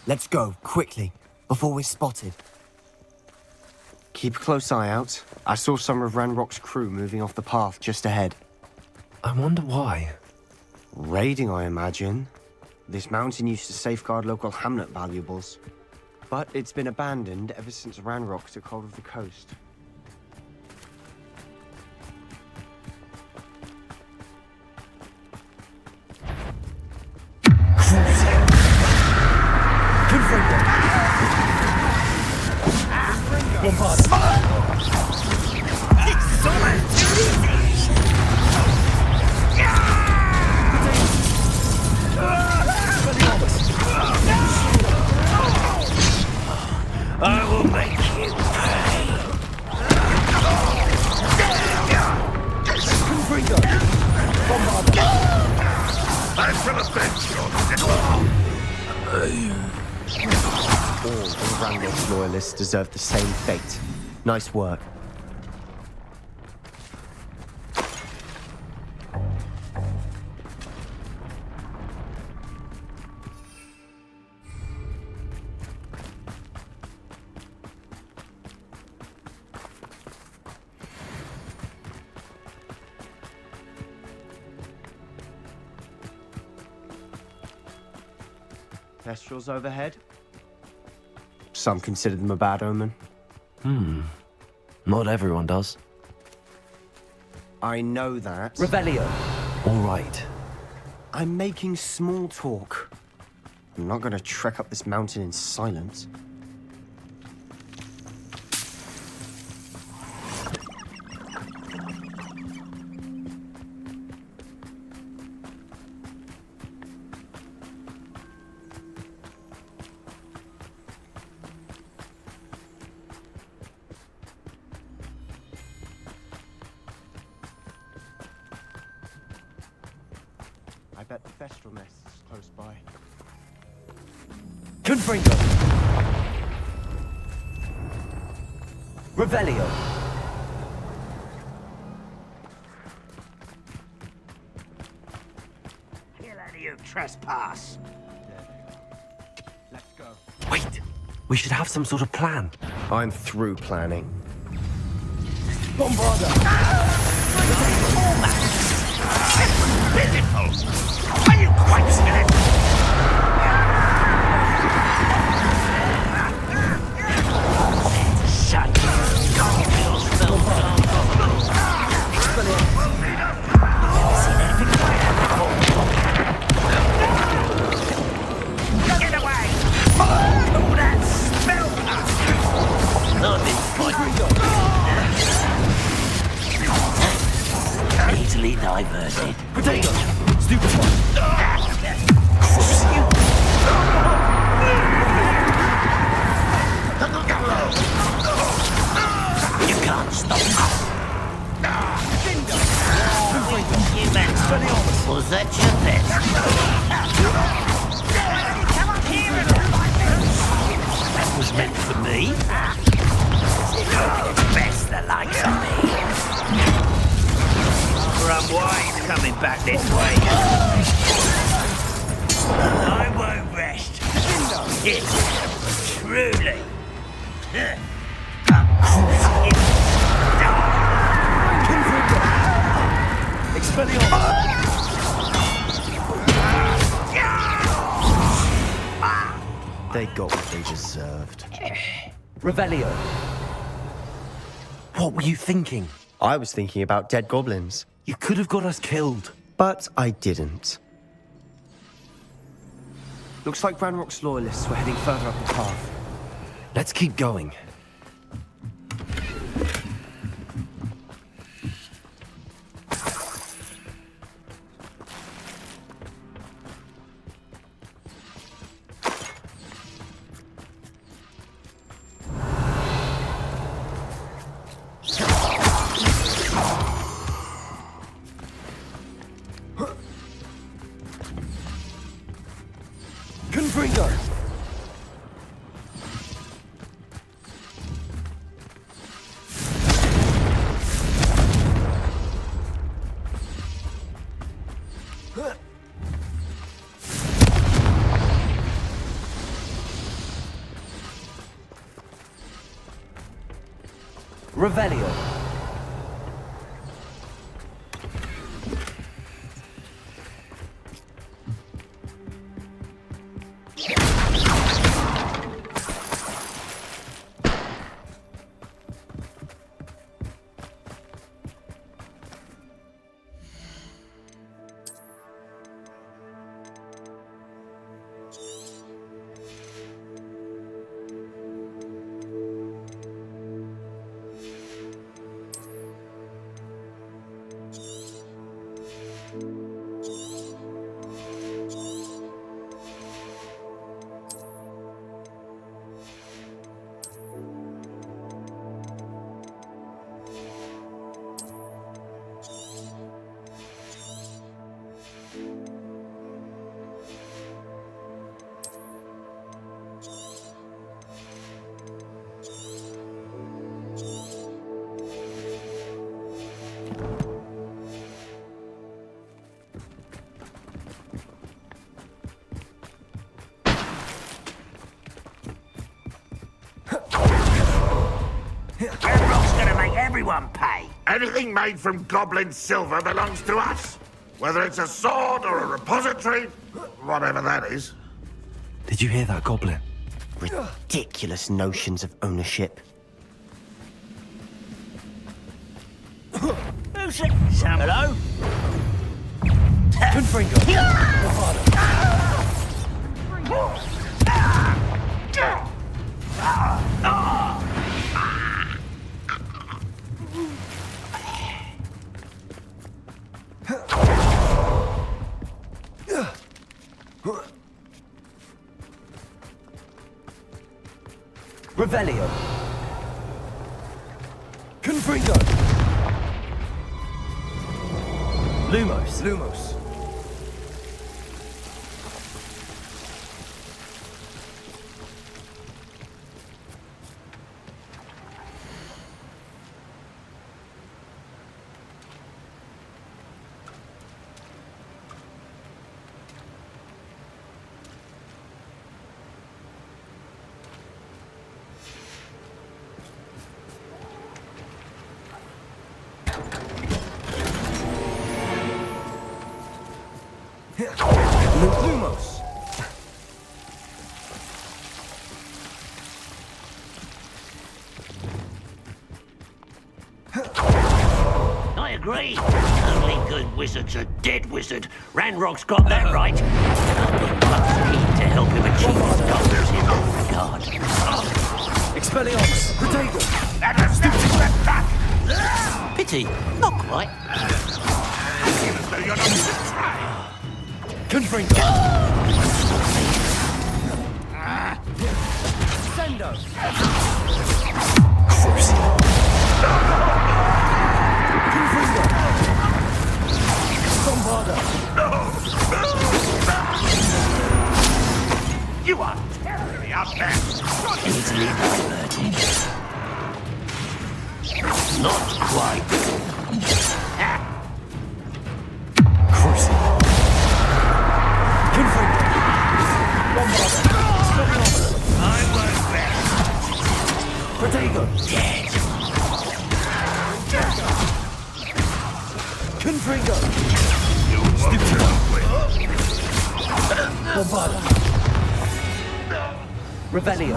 Let's go, quickly, before we're spotted. Keep a close eye out. I saw some of Ranrock's crew moving off the path just ahead. I wonder why. Raiding, I imagine. This mountain used to safeguard local hamlet valuables. But it's been abandoned ever since Ranrock took hold of the coast. I will make you pay. I'm from a bench. All of Ranrock's loyalists deserve the same fate. Nice work. Kestrels overhead? Some consider them a bad omen. Not everyone does. I know that. Revelio. All right. I'm making small talk. I'm not gonna trek up this mountain in silence. I bet the Thestral nest is close by. Confringo. Revelio. Kill any who trespass. Let's go. Wait! We should have some sort of plan. I'm through planning. Pitiful! Are you quite scared? Shut Get away! Oh, that smell! Not this point. Easily diverted. Potato. Stupid one. You can't stop us. Was that your best? Come on here and that was meant for me. Best the likes of me. From wine coming back this way. I won't rest. Yes, truly. They got what they deserved. Revelio. What were you thinking? I was thinking about dead goblins. You could have got us killed. But I didn't. Looks like Ranrock's loyalists were heading further up the path. Let's keep going. Revelio. Ranrock's gonna make everyone pay. Anything made from goblin silver belongs to us. Whether it's a sword or a repository, whatever that is. Did you hear that, Goblin? Ridiculous notions of ownership. Who's it? Hello? Confringo. Revelio. Confringo. Lumos. Lumos. Lumos. I agree. Only good wizard's a dead wizard. Ranrock's got that right. Nothing but keen to help him achieve his goals in all regard. Expelliarmus. Protego. And a step back. Pity, not quite. Even though you're not even trying. Confringo. Sendo. Confringo. Bombarda. You are terribly outmatched. Easily diverted. Not quite. Cruising. Confringo. Bombarda. I was best. Protego. Dead. Confringo. Stupid. Bombarda. Revelio.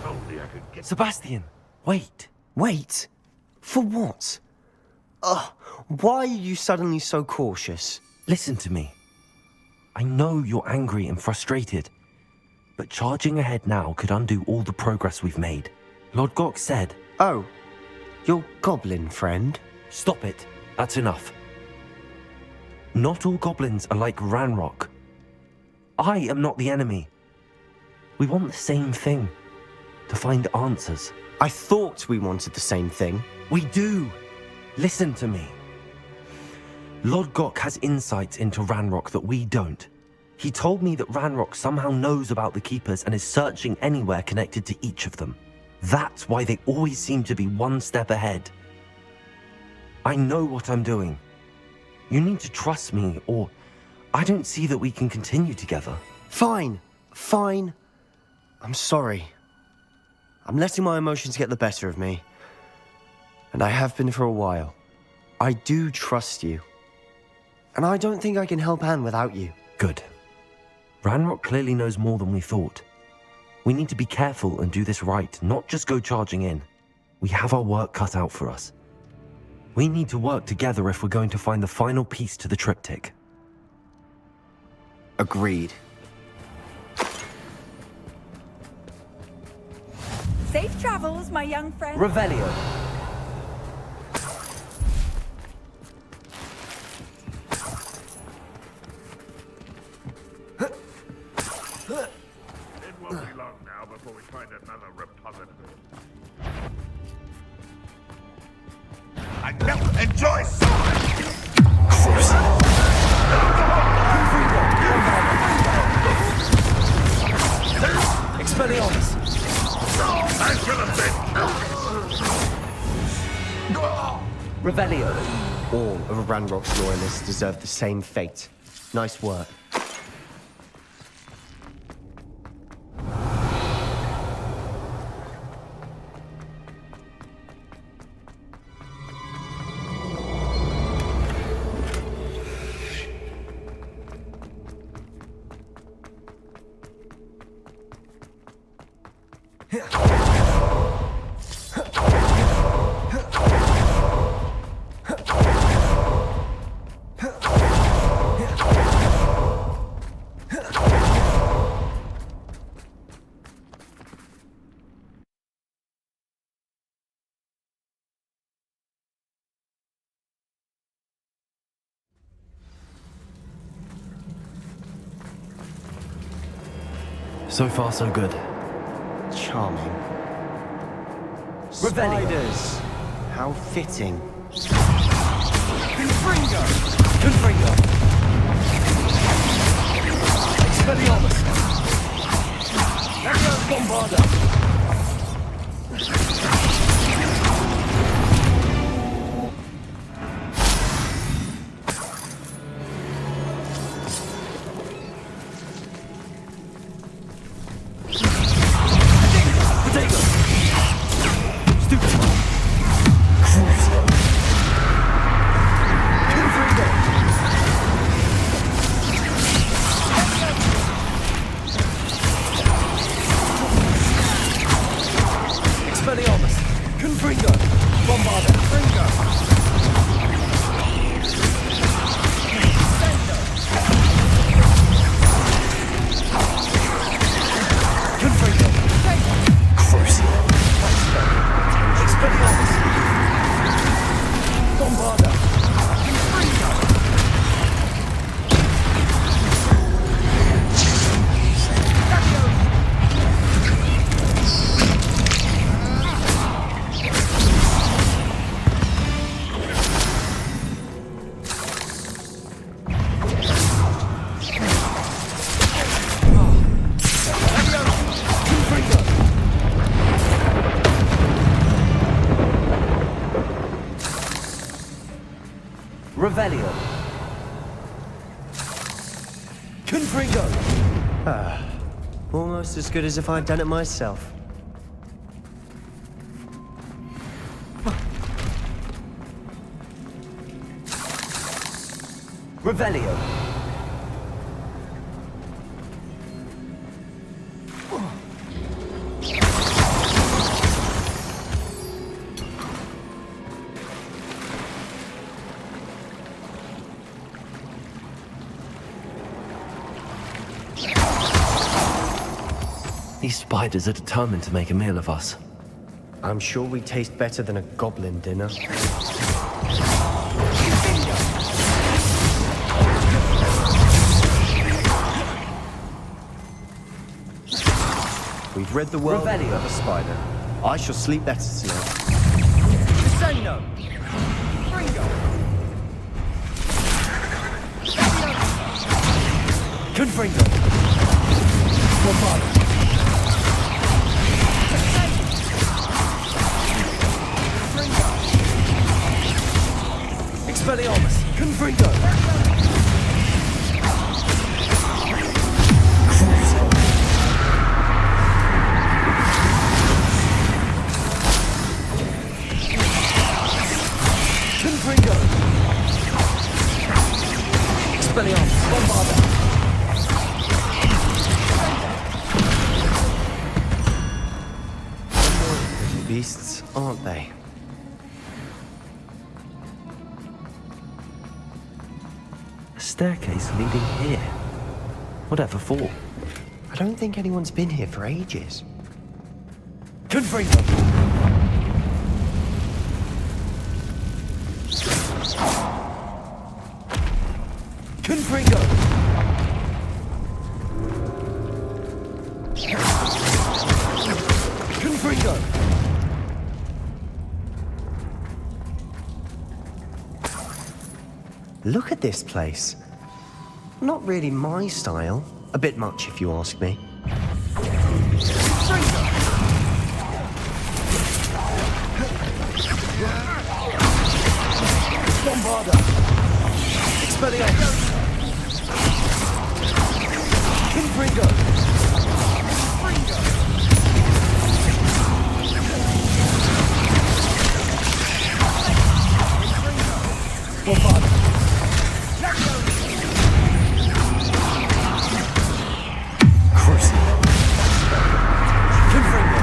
Only I could get... Sebastian, wait. Wait? For what? Ugh, why are you suddenly so cautious? Listen to me. I know you're angry and frustrated, but charging ahead now could undo all the progress we've made. Lord Gok said... Oh, your goblin friend? Stop it. That's enough. Not all goblins are like Ranrock. I am not the enemy. We want the same thing. To find answers. I thought we wanted the same thing. We do. Listen to me. Lord Gok has insights into Ranrock that we don't. He told me that Ranrock somehow knows about the Keepers and is searching anywhere connected to each of them. That's why they always seem to be one step ahead. I know what I'm doing. You need to trust me, or I don't see that we can continue together. Fine. Fine. I'm sorry. I'm letting my emotions get the better of me. And I have been for a while. I do trust you. And I don't think I can help Anne without you. Good. Ranrock clearly knows more than we thought. We need to be careful and do this right, not just go charging in. We have our work cut out for us. We need to work together if we're going to find the final piece to the triptych. Agreed. Safe travels, my young friend. Revelio. It won't be long now before we find another repository. I don't enjoy Expelliarmus! I should have been... Revelio. All of Ranrock's loyalists deserve the same fate. Nice work. So far, so good. Charming. Revelio. Spiders! How fitting. Confringo! Confringo! Expelliarmus! Legio Bombarda! Revelio. Confringo. Almost as good as if I'd done it myself. Revelio. these spiders are determined to make a meal of us. I'm sure we taste better than a goblin dinner. We've read the world of the spider. I shall sleep better tonight. Descendo! Fringo! Confringo! Bombado! Expelliarmus! Confringo! Confringo! Expelliarmus! Bombarda! Little beasts, aren't they? A staircase leading here. Whatever for? I don't think anyone's been here for ages. Confringo! Confringo! Confringo! Look at this place. Not really my style. A bit much, if you ask me. Bombarda! Expelliarmus! Confringo! Bombarda! Crucible! Confringo!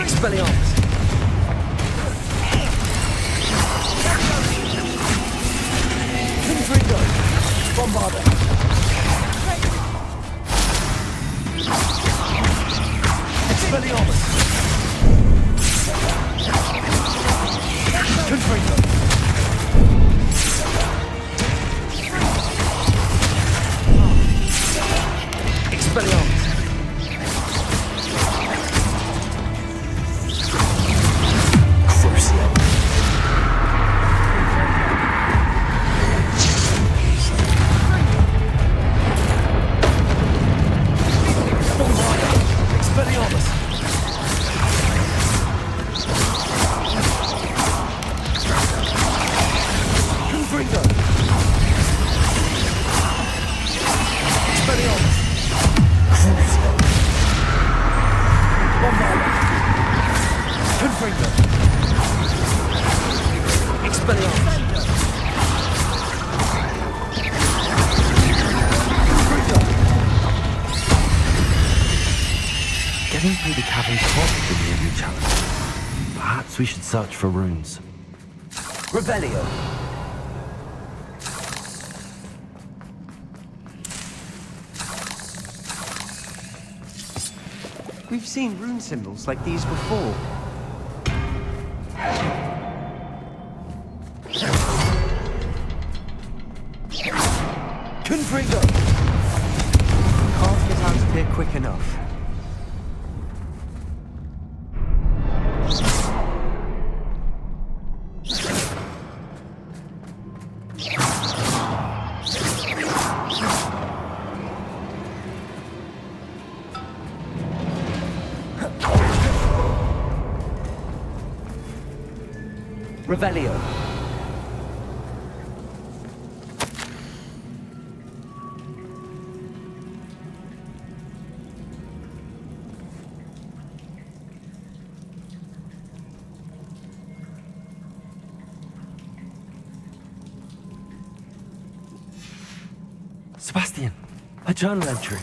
Expelliarmus! Confringo! Bombarda! Expelliarmus! Confringo! Expelliarmus! Crucible! Bombarda! Expelliarmus! Confringo! Expelliarmus! Crucible! Bombarda! Confringo! Expelliarmus! Confringo! Getting through the cavern's top could be a new challenge. Perhaps we should search for runes. Revelio! We've seen rune symbols like these before. Confringo! Can't get out of here quick enough. Revelio! Sebastian, a journal entry.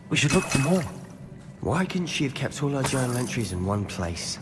We should look for more. Why couldn't she have kept all her journal entries in one place?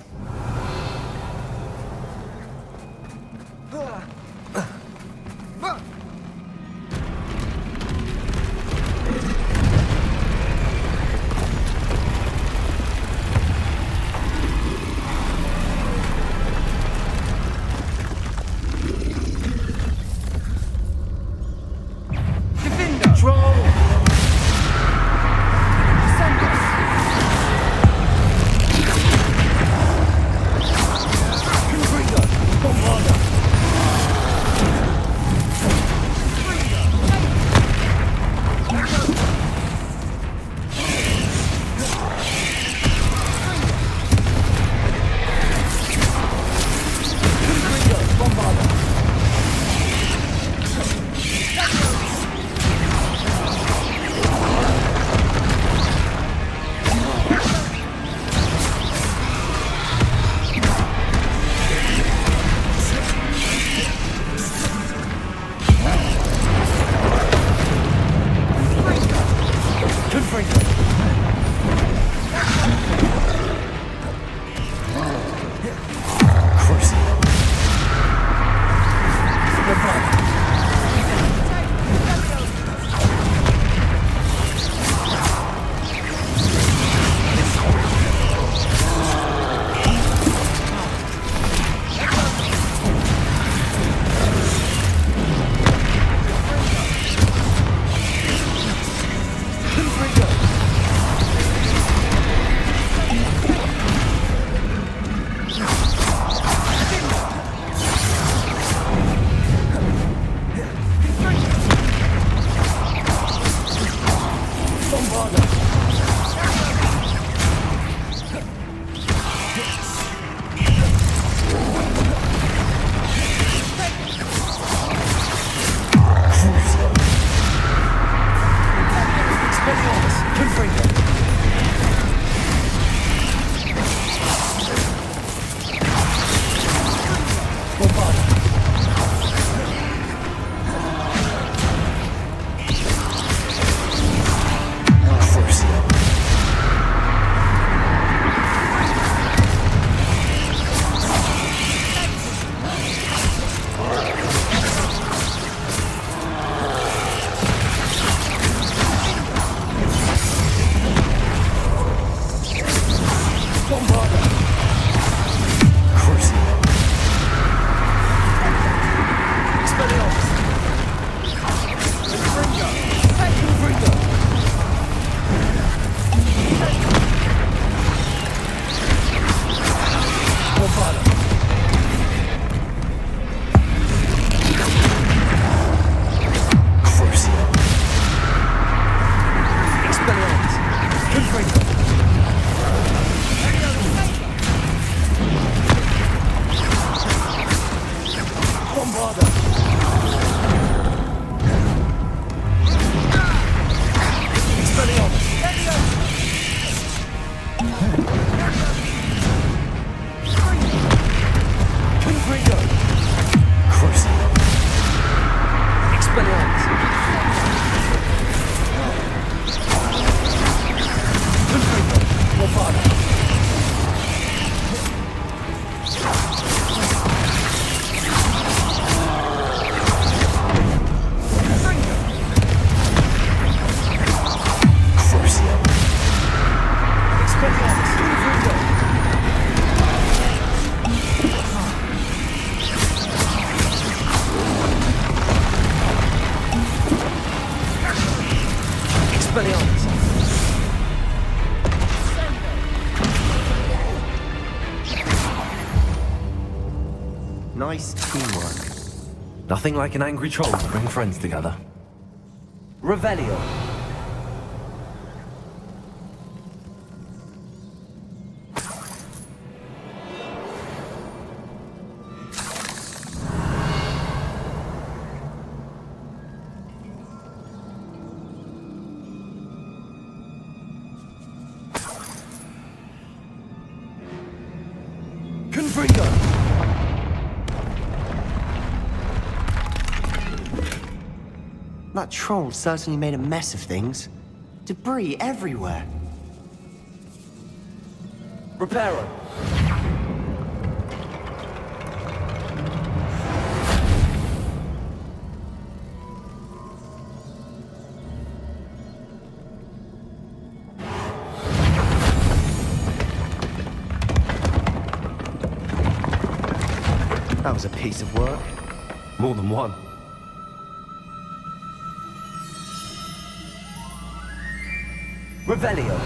nice teamwork. Nothing like an angry troll to bring friends together. Revelio. That troll certainly made a mess of things. Debris everywhere. Reparo. That was a piece of work. More than one. Revelio.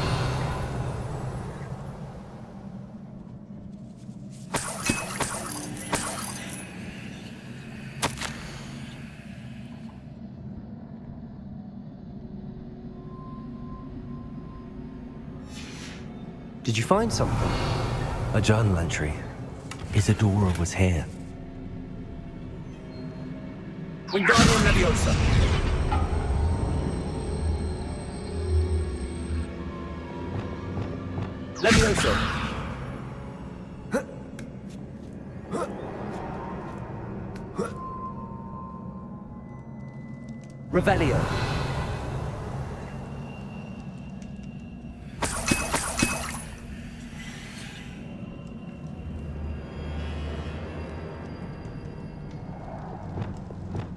Did you find something? A journal entry. Isadora was here. Wingardium Leviosa. Leviosa. Revelio.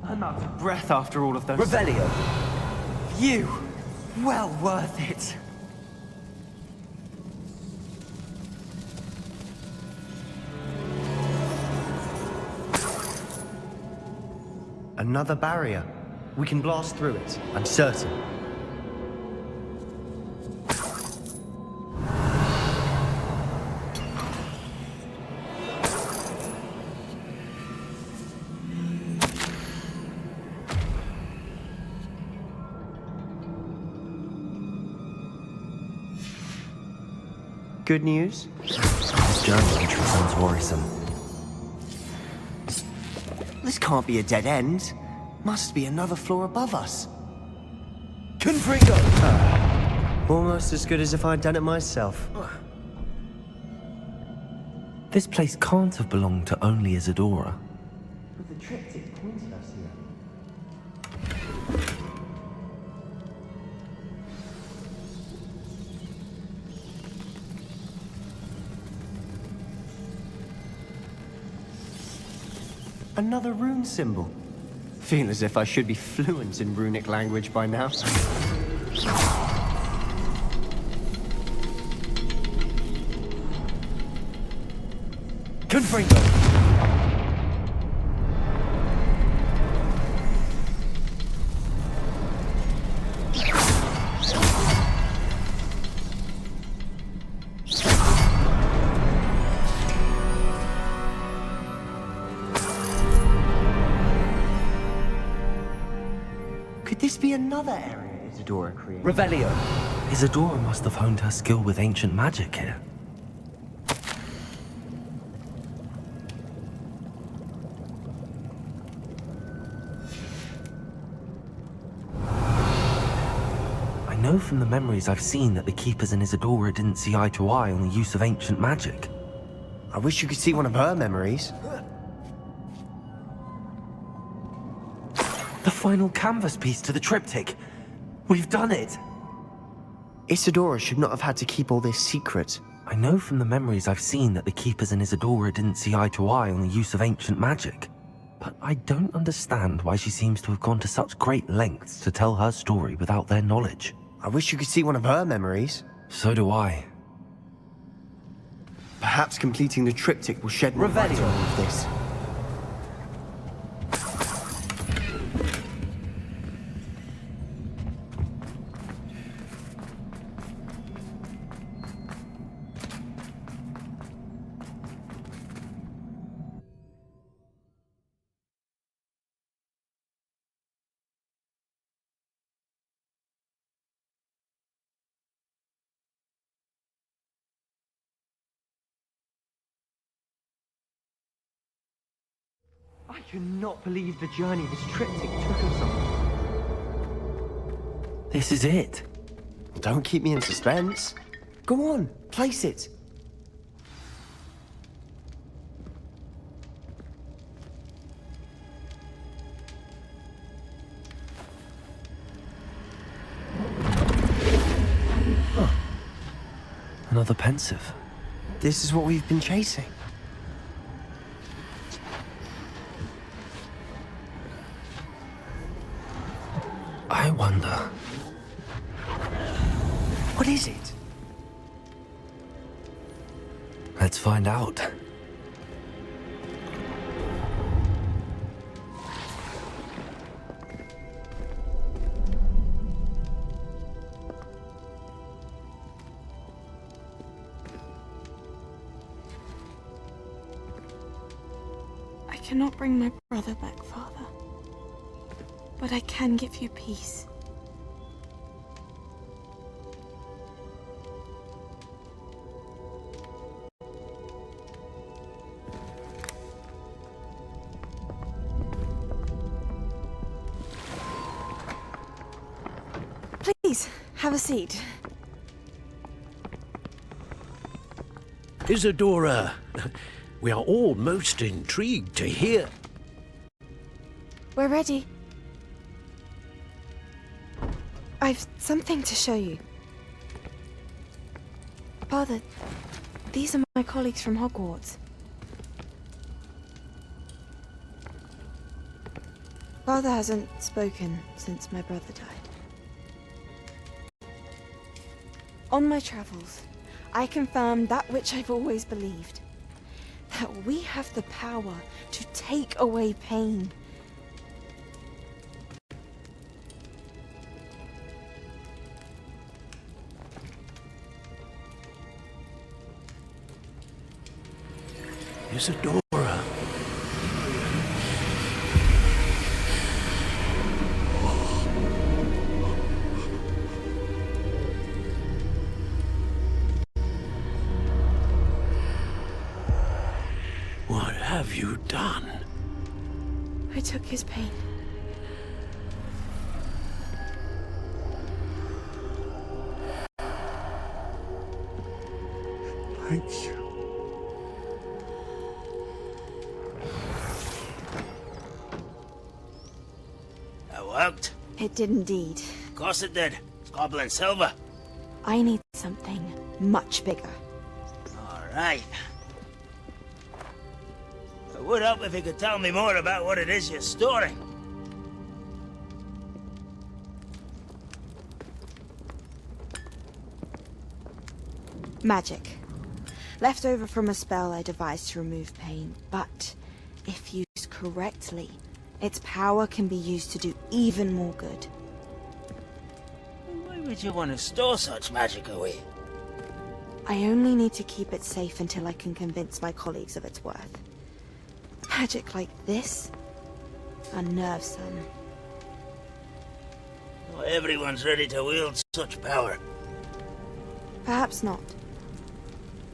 I'm out of breath after all of those. Revelio. You! Well worth it. Another barrier. We can blast through it, I'm certain. Good news? This journal entry sounds worrisome. This can't be a dead end. Must be another floor above us. Confringo! Almost as good as if I'd done it myself. This place can't have belonged to only Isadora. But the triptych pointed us here. Another rune symbol. Feel as if I should be fluent in runic language by now. Confringo! Could this be another area Isadora created? Revelio. Isadora must have honed her skill with ancient magic here. I know from the memories I've seen that the Keepers and Isadora didn't see eye to eye on the use of ancient magic. I wish you could see one of her memories. The final canvas piece to the triptych. We've done it! Isadora should not have had to keep all this secret. I know from the memories I've seen that the Keepers and Isadora didn't see eye to eye on the use of ancient magic. But I don't understand why she seems to have gone to such great lengths to tell her story without their knowledge. I wish you could see one of her memories. So do I. Perhaps completing the triptych will shed more light on all of this. cannot believe the journey this triptych took us on. This is it. Don't keep me in suspense. Go on, place it. Another pensive. This is what we've been chasing. I wonder. What is it? Let's find out. I cannot bring my brother back, Father. But I can give you peace. Please, have a seat. Isadora, we are all most intrigued to hear. We're ready. I've something to show you. Father, these are my colleagues from Hogwarts. Father hasn't spoken since my brother died. On my travels, I confirmed that which I've always believed. That we have the power to take away pain. Isadora. What have you done? I took his pain. Thank you. That worked? It did indeed. Of course it did. It's goblin silver. I need something much bigger. All right. It would help if you could tell me more about what it is you're storing. Magic. Left over from a spell I devised to remove pain, but if used correctly, its power can be used to do even more good. Why would you want to store such magic away? I only need to keep it safe until I can convince my colleagues of its worth. Magic like this unnerves them. Not everyone's ready to wield such power. Perhaps not.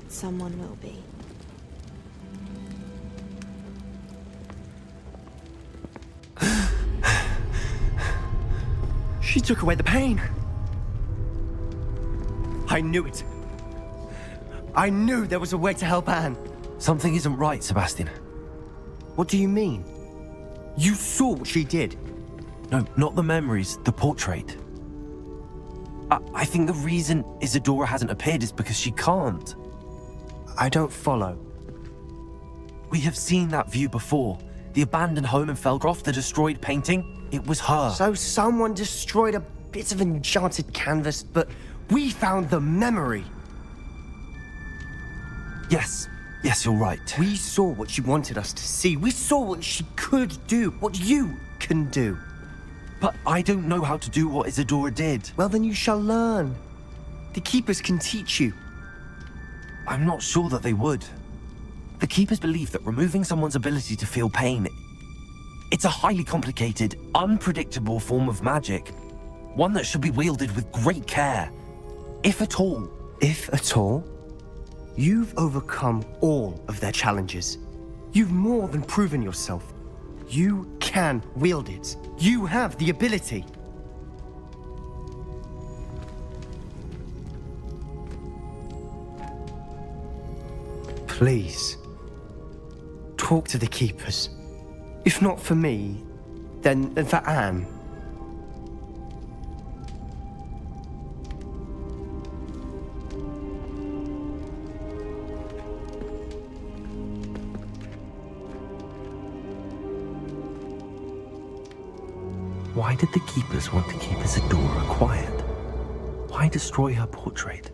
Someone will be. She took away the pain. I knew it. I knew there was a way to help Anne. Something isn't right, Sebastian. What do you mean? You saw what she did. No, not the memories, the portrait. I think the reason Isadora hasn't appeared is because she can't. I don't follow. We have seen that view before. The abandoned home in Felgroth, the destroyed painting, it was her. So someone destroyed a bit of enchanted canvas, but we found the memory. Yes, you're right. We saw what she wanted us to see. We saw what she could do, what you can do. But I don't know how to do what Isadora did. Well, then you shall learn. The Keepers can teach you. I'm not sure that they would. The Keepers believe that removing someone's ability to feel pain, it's a highly complicated, unpredictable form of magic. One that should be wielded with great care. If at all. If at all? You've overcome all of their challenges. You've more than proven yourself. You can wield it. You have the ability. Please, talk to the keepers. If not for me, then for Anne. Why did the keepers want to keep Isadora quiet? Why destroy her portrait?